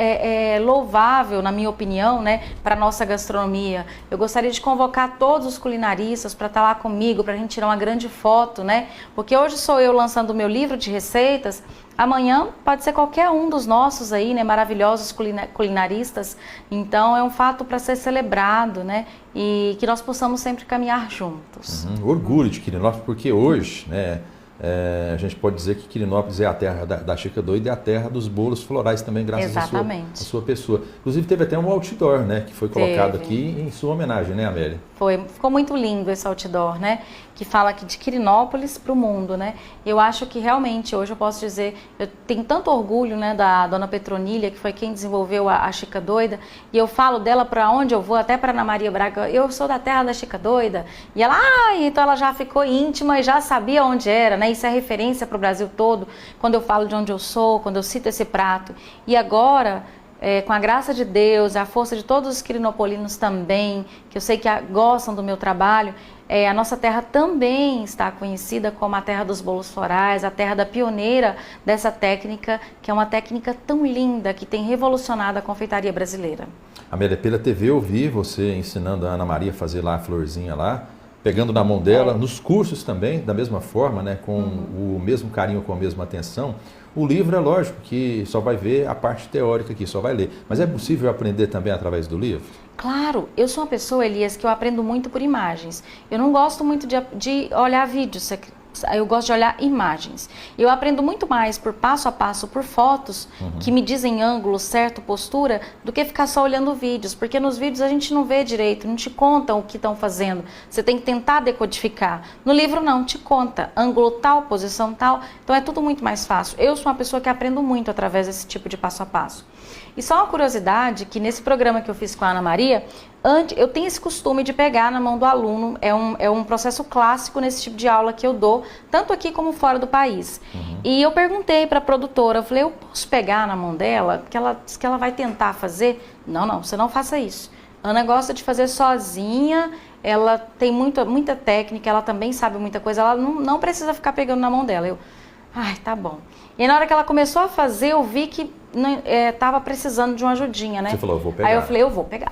louvável, na minha opinião, né, para a nossa gastronomia. Eu gostaria de convocar todos os culinaristas para estar lá comigo, para a gente tirar uma grande foto, né? Porque hoje sou eu lançando o meu livro de receitas, amanhã pode ser qualquer um dos nossos aí, né, maravilhosos culinaristas. Então é um fato para ser celebrado, né, e que nós possamos sempre caminhar juntos. Orgulho de Quirinópolis, porque hoje, né, a gente pode dizer que Quirinópolis é a terra da Chica Doida e a terra dos bolos florais também, graças à sua pessoa. Inclusive teve até um outdoor, né, que foi colocado aqui em sua homenagem, né, Amélia? Ficou muito lindo esse outdoor, né, que fala aqui de Quirinópolis para o mundo, né. Eu acho que realmente hoje eu posso dizer, eu tenho tanto orgulho, né, da dona Petronília, que foi quem desenvolveu a Chica Doida, e eu falo dela para onde eu vou, até para Ana Maria Braga, eu sou da terra da Chica Doida, e ela, então ela já ficou íntima e já sabia onde era, né. Isso é referência para o Brasil todo, quando eu falo de onde eu sou, quando eu cito esse prato. E agora, com a graça de Deus, a força de todos os quirinopolinos também, que eu sei que gostam do meu trabalho, a nossa terra também está conhecida como a terra dos bolos florais, a terra da pioneira dessa técnica, que é uma técnica tão linda, que tem revolucionado a confeitaria brasileira. Amélia, pela TV eu vi você ensinando a Ana Maria a fazer lá a florzinha lá, pegando na mão dela, nos cursos também, da mesma forma, né, com o mesmo carinho, com a mesma atenção. O livro é lógico que só vai ver a parte teórica aqui, só vai ler. Mas é possível aprender também através do livro? Claro, eu sou uma pessoa, Elias, que eu aprendo muito por imagens. Eu não gosto muito de olhar vídeos, Eu gosto de olhar imagens. Eu aprendo muito mais por passo a passo, por fotos que me dizem ângulo, certo, postura, do que ficar só olhando vídeos. Porque nos vídeos a gente não vê direito, não te contam o que estão fazendo. Você tem que tentar decodificar. No livro não, te conta. Ângulo tal, posição tal. Então é tudo muito mais fácil. Eu sou uma pessoa que aprendo muito através desse tipo de passo a passo. E só uma curiosidade, que nesse programa que eu fiz com a Ana Maria, eu tenho esse costume de pegar na mão do aluno, é um processo clássico nesse tipo de aula que eu dou, tanto aqui como fora do país. E eu perguntei para a produtora, eu falei, eu posso pegar na mão dela? Porque ela disse que ela vai tentar fazer. Não, você não faça isso. Ana gosta de fazer sozinha, ela tem muita técnica, ela também sabe muita coisa, ela não precisa ficar pegando na mão dela. Ai, tá bom. E na hora que ela começou a fazer, eu vi que estava precisando de uma ajudinha, né? Você falou, eu vou pegar. Aí eu falei, eu vou pegar.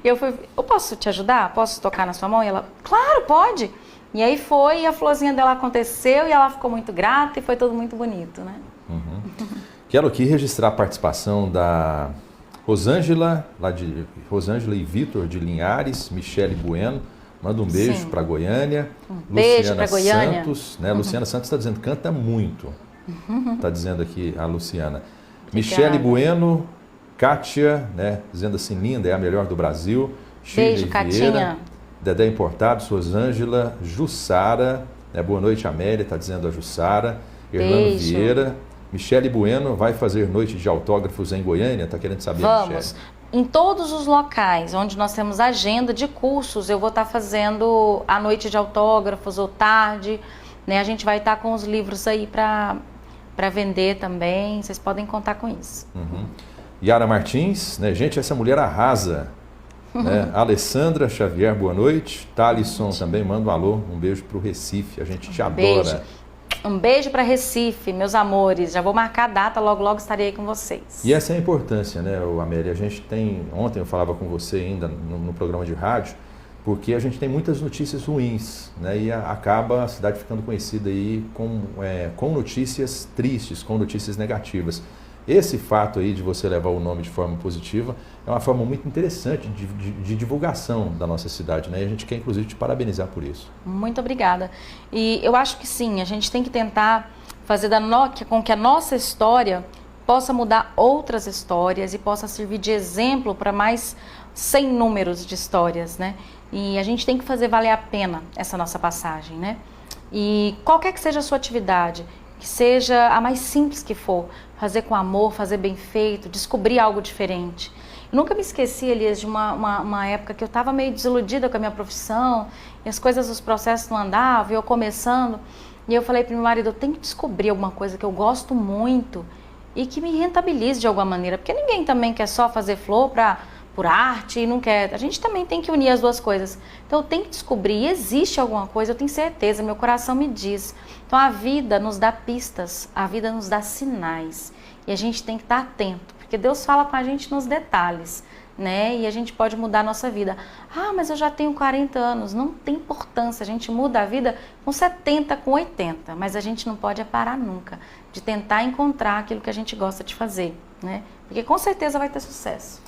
Eu posso te ajudar? Posso tocar na sua mão? E ela, claro, pode. E aí foi, e a florzinha dela aconteceu, e ela ficou muito grata, e foi tudo muito bonito, né? Quero aqui registrar a participação da Rosângela, Rosângela e Vitor de Linhares, Michele Bueno. Manda um beijo para Goiânia. Beijo para Goiânia. Santos, né? Luciana Santos está dizendo, canta muito. Está dizendo aqui a Luciana. Michele Bueno, Kátia, né? Dizendo assim, linda, é a melhor do Brasil. Beijo, Catinha. Dedé Importados, Rosângela, Jussara, né? Boa noite, Amélia, está dizendo a Jussara. Erlano Vieira. Michele Bueno vai fazer noite de autógrafos em Goiânia? Está querendo saber, Vamos. Em todos os locais onde nós temos agenda de cursos, eu vou estar fazendo a noite de autógrafos ou tarde, né? A gente vai estar com os livros aí para vender também, vocês podem contar com isso. Yara Martins, né? Gente, essa mulher arrasa. Né? Alessandra Xavier, boa noite. Thalisson também, manda um alô, um beijo para o Recife, a gente te adora. Um beijo para Recife, meus amores. Já vou marcar a data, logo logo estarei aí com vocês. E essa é a importância, né, Amélia? A gente tem, ontem eu falava com você ainda no programa de rádio, porque a gente tem muitas notícias ruins, né, e acaba a cidade ficando conhecida aí com notícias tristes, com notícias negativas. Esse fato aí de você levar o nome de forma positiva é uma forma muito interessante de divulgação da nossa cidade, né? E a gente quer, inclusive, te parabenizar por isso. Muito obrigada. E eu acho que sim, a gente tem que tentar fazer com que a nossa história possa mudar outras histórias e possa servir de exemplo para mais 100 números de histórias, né? E a gente tem que fazer valer a pena essa nossa passagem, né? E qualquer que seja a sua atividade, que seja a mais simples que for, fazer com amor, fazer bem feito, descobrir algo diferente. Eu nunca me esqueci, Elias, de uma época que eu estava meio desiludida com a minha profissão, e as coisas, os processos não andavam, e eu começando, e eu falei para o meu marido, eu tenho que descobrir alguma coisa que eu gosto muito e que me rentabilize de alguma maneira, porque ninguém também quer só fazer flor por arte e não quer, a gente também tem que unir as duas coisas. Então eu tenho que descobrir, existe alguma coisa, eu tenho certeza, meu coração me diz. Então a vida nos dá pistas, a vida nos dá sinais e a gente tem que estar atento, porque Deus fala com a gente nos detalhes, né? E a gente pode mudar a nossa vida. Ah, mas eu já tenho 40 anos, não tem importância, a gente muda a vida com 70, com 80, mas a gente não pode parar nunca de tentar encontrar aquilo que a gente gosta de fazer, né? Porque com certeza vai ter sucesso.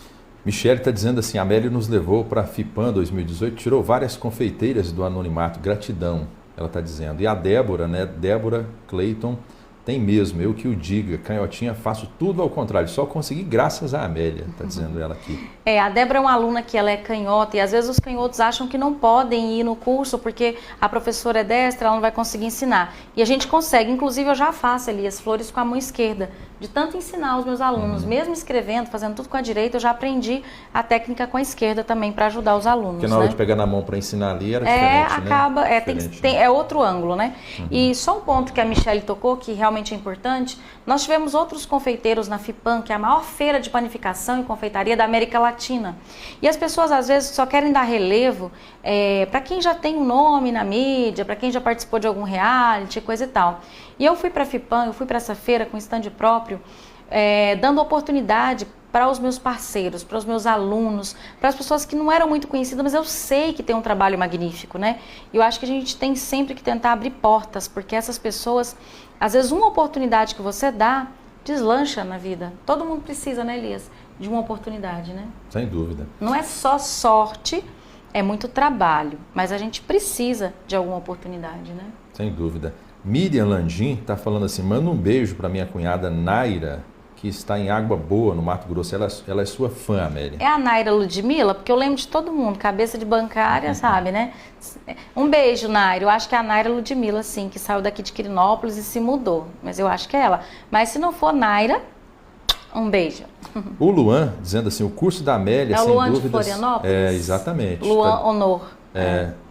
Michele está dizendo assim, a Amélia nos levou para a FIPAM 2018, tirou várias confeiteiras do anonimato, gratidão, ela está dizendo. E a Débora, né, Débora Clayton, tem mesmo, eu que o diga, canhotinha, faço tudo ao contrário, só consegui graças à Amélia, está dizendo ela aqui. A Débora é uma aluna que ela é canhota e às vezes os canhotos acham que não podem ir no curso porque a professora é destra, ela não vai conseguir ensinar. E a gente consegue, inclusive eu já faço, Elias, flores com a mão esquerda, de tanto ensinar os meus alunos, mesmo escrevendo, fazendo tudo com a direita, eu já aprendi a técnica com a esquerda também para ajudar os alunos. Porque na hora de pegar na mão para ensinar ali era diferente, acaba, né? É outro ângulo, né? E só um ponto que a Michele tocou, que realmente é importante, nós tivemos outros confeiteiros na FIPAM, que é a maior feira de panificação e confeitaria da América Latina. E as pessoas às vezes só querem dar relevo para quem já tem um nome na mídia, para quem já participou de algum reality, coisa e tal. E eu fui para a FIPAM, eu fui para essa feira com stand próprio, dando oportunidade para os meus parceiros, para os meus alunos, para as pessoas que não eram muito conhecidas, mas eu sei que tem um trabalho magnífico, né? E eu acho que a gente tem sempre que tentar abrir portas, porque essas pessoas, às vezes uma oportunidade que você dá, deslancha na vida. Todo mundo precisa, né, Elias, de uma oportunidade, né? Sem dúvida. Não é só sorte, é muito trabalho, mas a gente precisa de alguma oportunidade, né? Sem dúvida. Miriam Landim está falando assim, manda um beijo para minha cunhada Naira, que está em Água Boa, no Mato Grosso. Ela é sua fã, Amélia. É a Naira Ludmilla, porque eu lembro de todo mundo, cabeça de bancária, sabe, né? Um beijo, Naira. Eu acho que é a Naira Ludmilla, sim, que saiu daqui de Quirinópolis e se mudou. Mas eu acho que é ela. Mas se não for Naira, um beijo. O Luan, dizendo assim, o curso da Amélia, sem Luan dúvidas... de Florianópolis? É, exatamente. Luan Honor.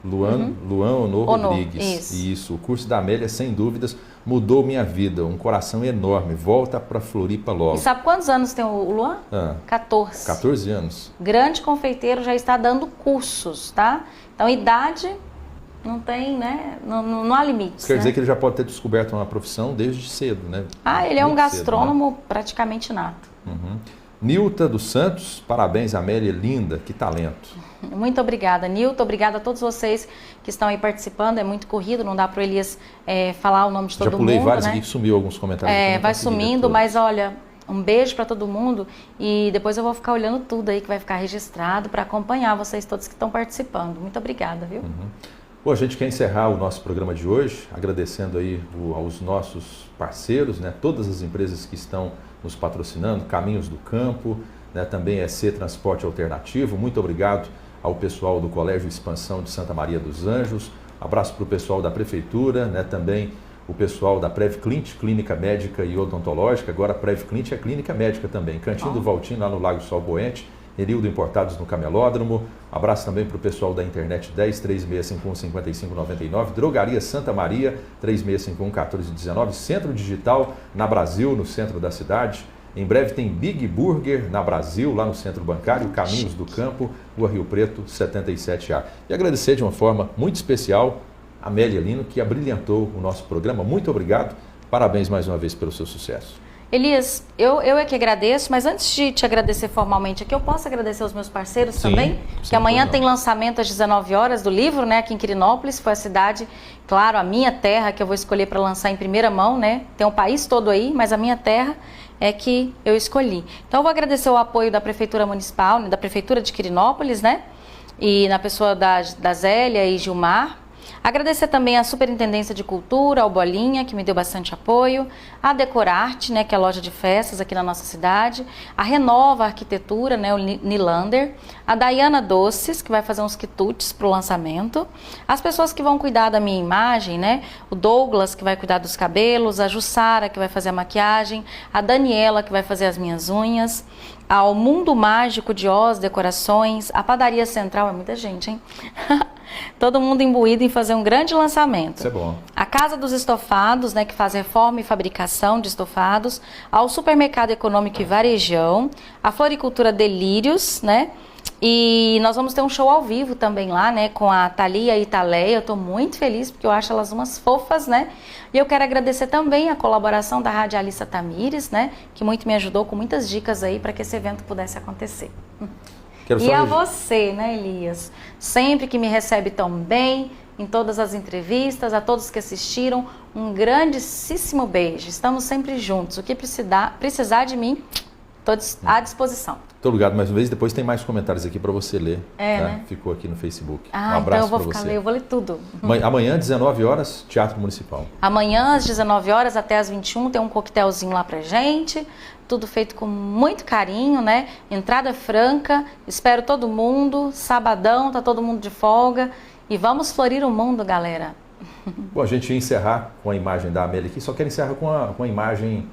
Luan Honor Rodrigues. Isso, o curso da Amélia, sem dúvidas, mudou minha vida. Um coração enorme. Volta para Floripa logo. E sabe quantos anos tem o Luan? 14. 14 anos. Grande confeiteiro, já está dando cursos, tá? Então, idade não tem, né? Não há limites. Isso quer dizer que ele já pode ter descoberto uma profissão desde cedo, né? Ele é um Muito gastrônomo cedo, né? praticamente nato. Nilta dos Santos, parabéns, Amélia, linda, que talento. Muito obrigada, Nilton. Obrigada a todos vocês que estão aí participando. É muito corrido, não dá para o Elias falar o nome de todo mundo. Já pulei vários né? aqui que sumiu alguns comentários. Vai sumindo, mas olha, um beijo para todo mundo e depois eu vou ficar olhando tudo aí que vai ficar registrado para acompanhar vocês todos que estão participando. Muito obrigada, viu? Bom, a gente quer encerrar o nosso programa de hoje agradecendo aí aos nossos parceiros, né? Todas as empresas que estão nos patrocinando, Caminhos do Campo, né? Também EC Transporte Alternativo. Muito obrigado ao pessoal do Colégio Expansão de Santa Maria dos Anjos. Abraço para o pessoal da Prefeitura, né? Também o pessoal da Prevclint, Clínica Médica e Odontológica. Agora a Prevclint é Clínica Médica também. Cantinho do Valtinho, lá no Lago Sol Poente. Erildo Importados no Camelódromo. Abraço também para o pessoal da internet 10-3651-5599. Drogaria Santa Maria, 3651-1419. Centro Digital na Brasil, no centro da cidade. Em breve tem Big Burger na Brasil, lá no Centro Bancário, Caminhos do Campo, Rua Rio Preto, 77A. E agradecer de uma forma muito especial a Amélia Lino, que abrilhantou o nosso programa. Muito obrigado. Parabéns mais uma vez pelo seu sucesso. Elias, eu é que agradeço, mas antes de te agradecer formalmente aqui, eu posso agradecer aos meus parceiros também? Que amanhã tem lançamento às 19 horas do livro, né, aqui em Quirinópolis, foi a cidade, claro, a minha terra, que eu vou escolher para lançar em primeira mão, né? Tem um país todo aí, mas a minha terra é que eu escolhi. Então eu vou agradecer o apoio da Prefeitura Municipal, né, da Prefeitura de Quirinópolis, né? E na pessoa da Zélia e Gilmar. Agradecer também à Superintendência de Cultura, ao Bolinha, que me deu bastante apoio, a Decorarte, né, que é a loja de festas aqui na nossa cidade, a Renova Arquitetura, né, o Nilander, a Dayana Doces, que vai fazer uns quitutes para o lançamento, as pessoas que vão cuidar da minha imagem, né, o Douglas, que vai cuidar dos cabelos, a Jussara, que vai fazer a maquiagem, a Daniela, que vai fazer as minhas unhas, ao Mundo Mágico de Oz Decorações, a Padaria Central, é muita gente, hein? Todo mundo imbuído em fazer um grande lançamento. Isso é bom. A Casa dos Estofados, né, que faz reforma e fabricação de estofados, ao Supermercado Econômico e Varejão, a Floricultura Delírios, né? E nós vamos ter um show ao vivo também lá, né, com a Thalia e Taleia. Eu estou muito feliz porque eu acho elas umas fofas, né? E eu quero agradecer também a colaboração da radialista Tamires, né, que muito me ajudou com muitas dicas aí para que esse evento pudesse acontecer. E a você, né, Elias? Sempre que me recebe tão bem, em todas as entrevistas, a todos que assistiram, um grandíssimo beijo. Estamos sempre juntos. O que precisar de mim, estou à disposição. Muito obrigado mais uma vez. Depois tem mais comentários aqui para você ler. Né? Ficou aqui no Facebook. Um abraço então eu vou para você. Eu vou ler tudo. Amanhã, 19 horas, Teatro Municipal. Amanhã, às 19 horas até às 21, tem um coquetelzinho lá pra gente. Tudo feito com muito carinho, né? Entrada franca. Espero todo mundo. Sabadão, tá todo mundo de folga. E vamos florir o mundo, galera. Bom, a gente ia encerrar com a imagem da Amélia aqui. Só quero encerrar com a imagem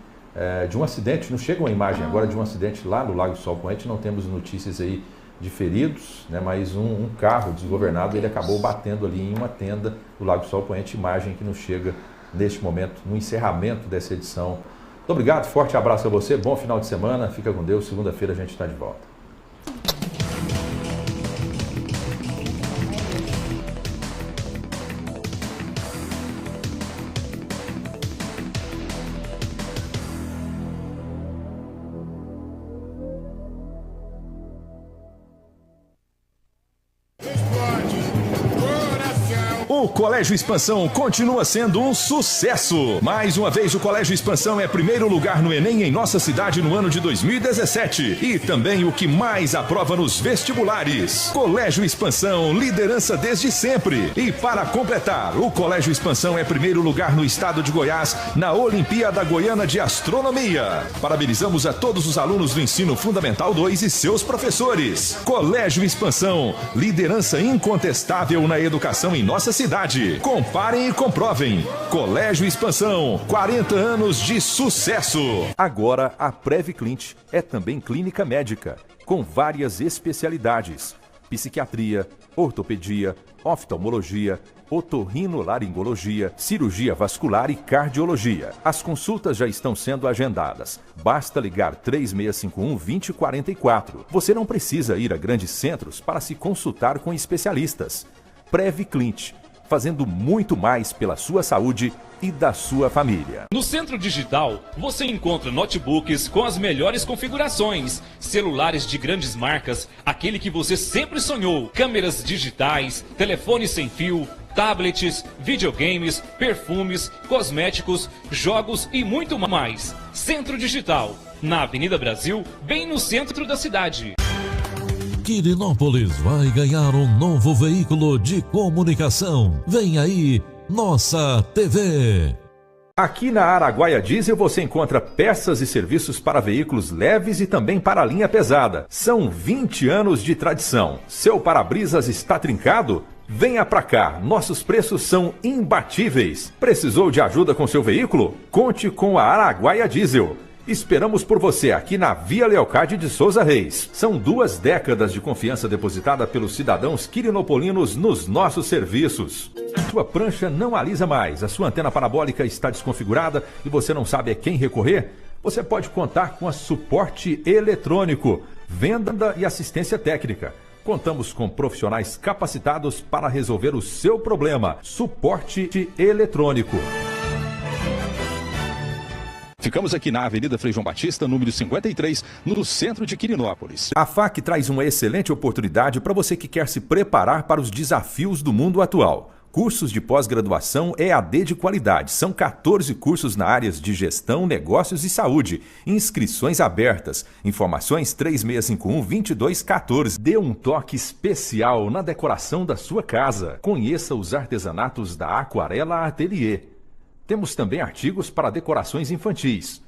de um acidente. Não chega uma imagem agora de um acidente lá no Lago Sol Poente. Não temos notícias aí de feridos, né? Mas um carro desgovernado, ele acabou batendo ali em uma tenda do Lago Sol Poente. Imagem que nos chega neste momento, no encerramento dessa edição. Muito obrigado, forte abraço a você, bom final de semana, fica com Deus, segunda-feira a gente está de volta. O Colégio Expansão continua sendo um sucesso. Mais uma vez, o Colégio Expansão é primeiro lugar no Enem em nossa cidade no ano de 2017. E também o que mais aprova nos vestibulares. Colégio Expansão, liderança desde sempre. E para completar, o Colégio Expansão é primeiro lugar no estado de Goiás na Olimpíada Goiana de Astronomia. Parabenizamos a todos os alunos do Ensino Fundamental 2 e seus professores. Colégio Expansão, liderança incontestável na educação em nossa cidade. Comparem e comprovem. Colégio Expansão, 40 anos de sucesso. Agora, a Previclint é também clínica médica, com várias especialidades: psiquiatria, ortopedia, oftalmologia, otorrinolaringologia, cirurgia vascular e cardiologia. As consultas já estão sendo agendadas. Basta ligar 3651-2044. Você não precisa ir a grandes centros para se consultar com especialistas. Previclint, fazendo muito mais pela sua saúde e da sua família. No Centro Digital, você encontra notebooks com as melhores configurações, celulares de grandes marcas, aquele que você sempre sonhou, câmeras digitais, telefones sem fio, tablets, videogames, perfumes, cosméticos, jogos e muito mais. Centro Digital, na Avenida Brasil, bem no centro da cidade. Quirinópolis vai ganhar um novo veículo de comunicação. Vem aí, Nossa TV. Aqui na Araguaia Diesel você encontra peças e serviços para veículos leves e também para a linha pesada. São 20 anos de tradição. Seu para-brisas está trincado? Venha pra cá, nossos preços são imbatíveis. Precisou de ajuda com seu veículo? Conte com a Araguaia Diesel. Esperamos por você aqui na Via Leocádio de Souza Reis. São 2 décadas de confiança depositada pelos cidadãos quirinopolinos nos nossos serviços. Sua prancha não alisa mais, a sua antena parabólica está desconfigurada e você não sabe a quem recorrer? Você pode contar com a Suporte Eletrônico, venda e assistência técnica. Contamos com profissionais capacitados para resolver o seu problema. Suporte Eletrônico. Ficamos aqui na Avenida Frei João Batista, número 53, no centro de Quirinópolis. A FAC traz uma excelente oportunidade para você que quer se preparar para os desafios do mundo atual. Cursos de pós-graduação EAD de qualidade. São 14 cursos na áreas de gestão, negócios e saúde. Inscrições abertas. Informações 3651-2214. Dê um toque especial na decoração da sua casa. Conheça os artesanatos da Aquarela Ateliê. Temos também artigos para decorações infantis.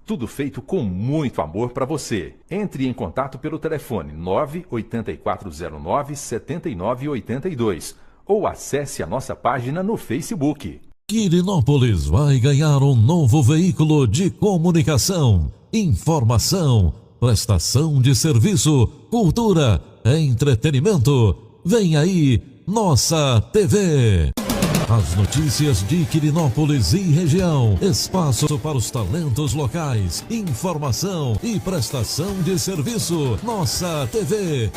Tudo feito com muito amor para você. Entre em contato pelo telefone 98409-7982 ou acesse a nossa página no Facebook. Quirinópolis vai ganhar um novo veículo de comunicação, informação, prestação de serviço, cultura, entretenimento. Vem aí, Nossa TV. As notícias de Quirinópolis e região. Espaço para os talentos locais. Informação e prestação de serviço. Nossa TV.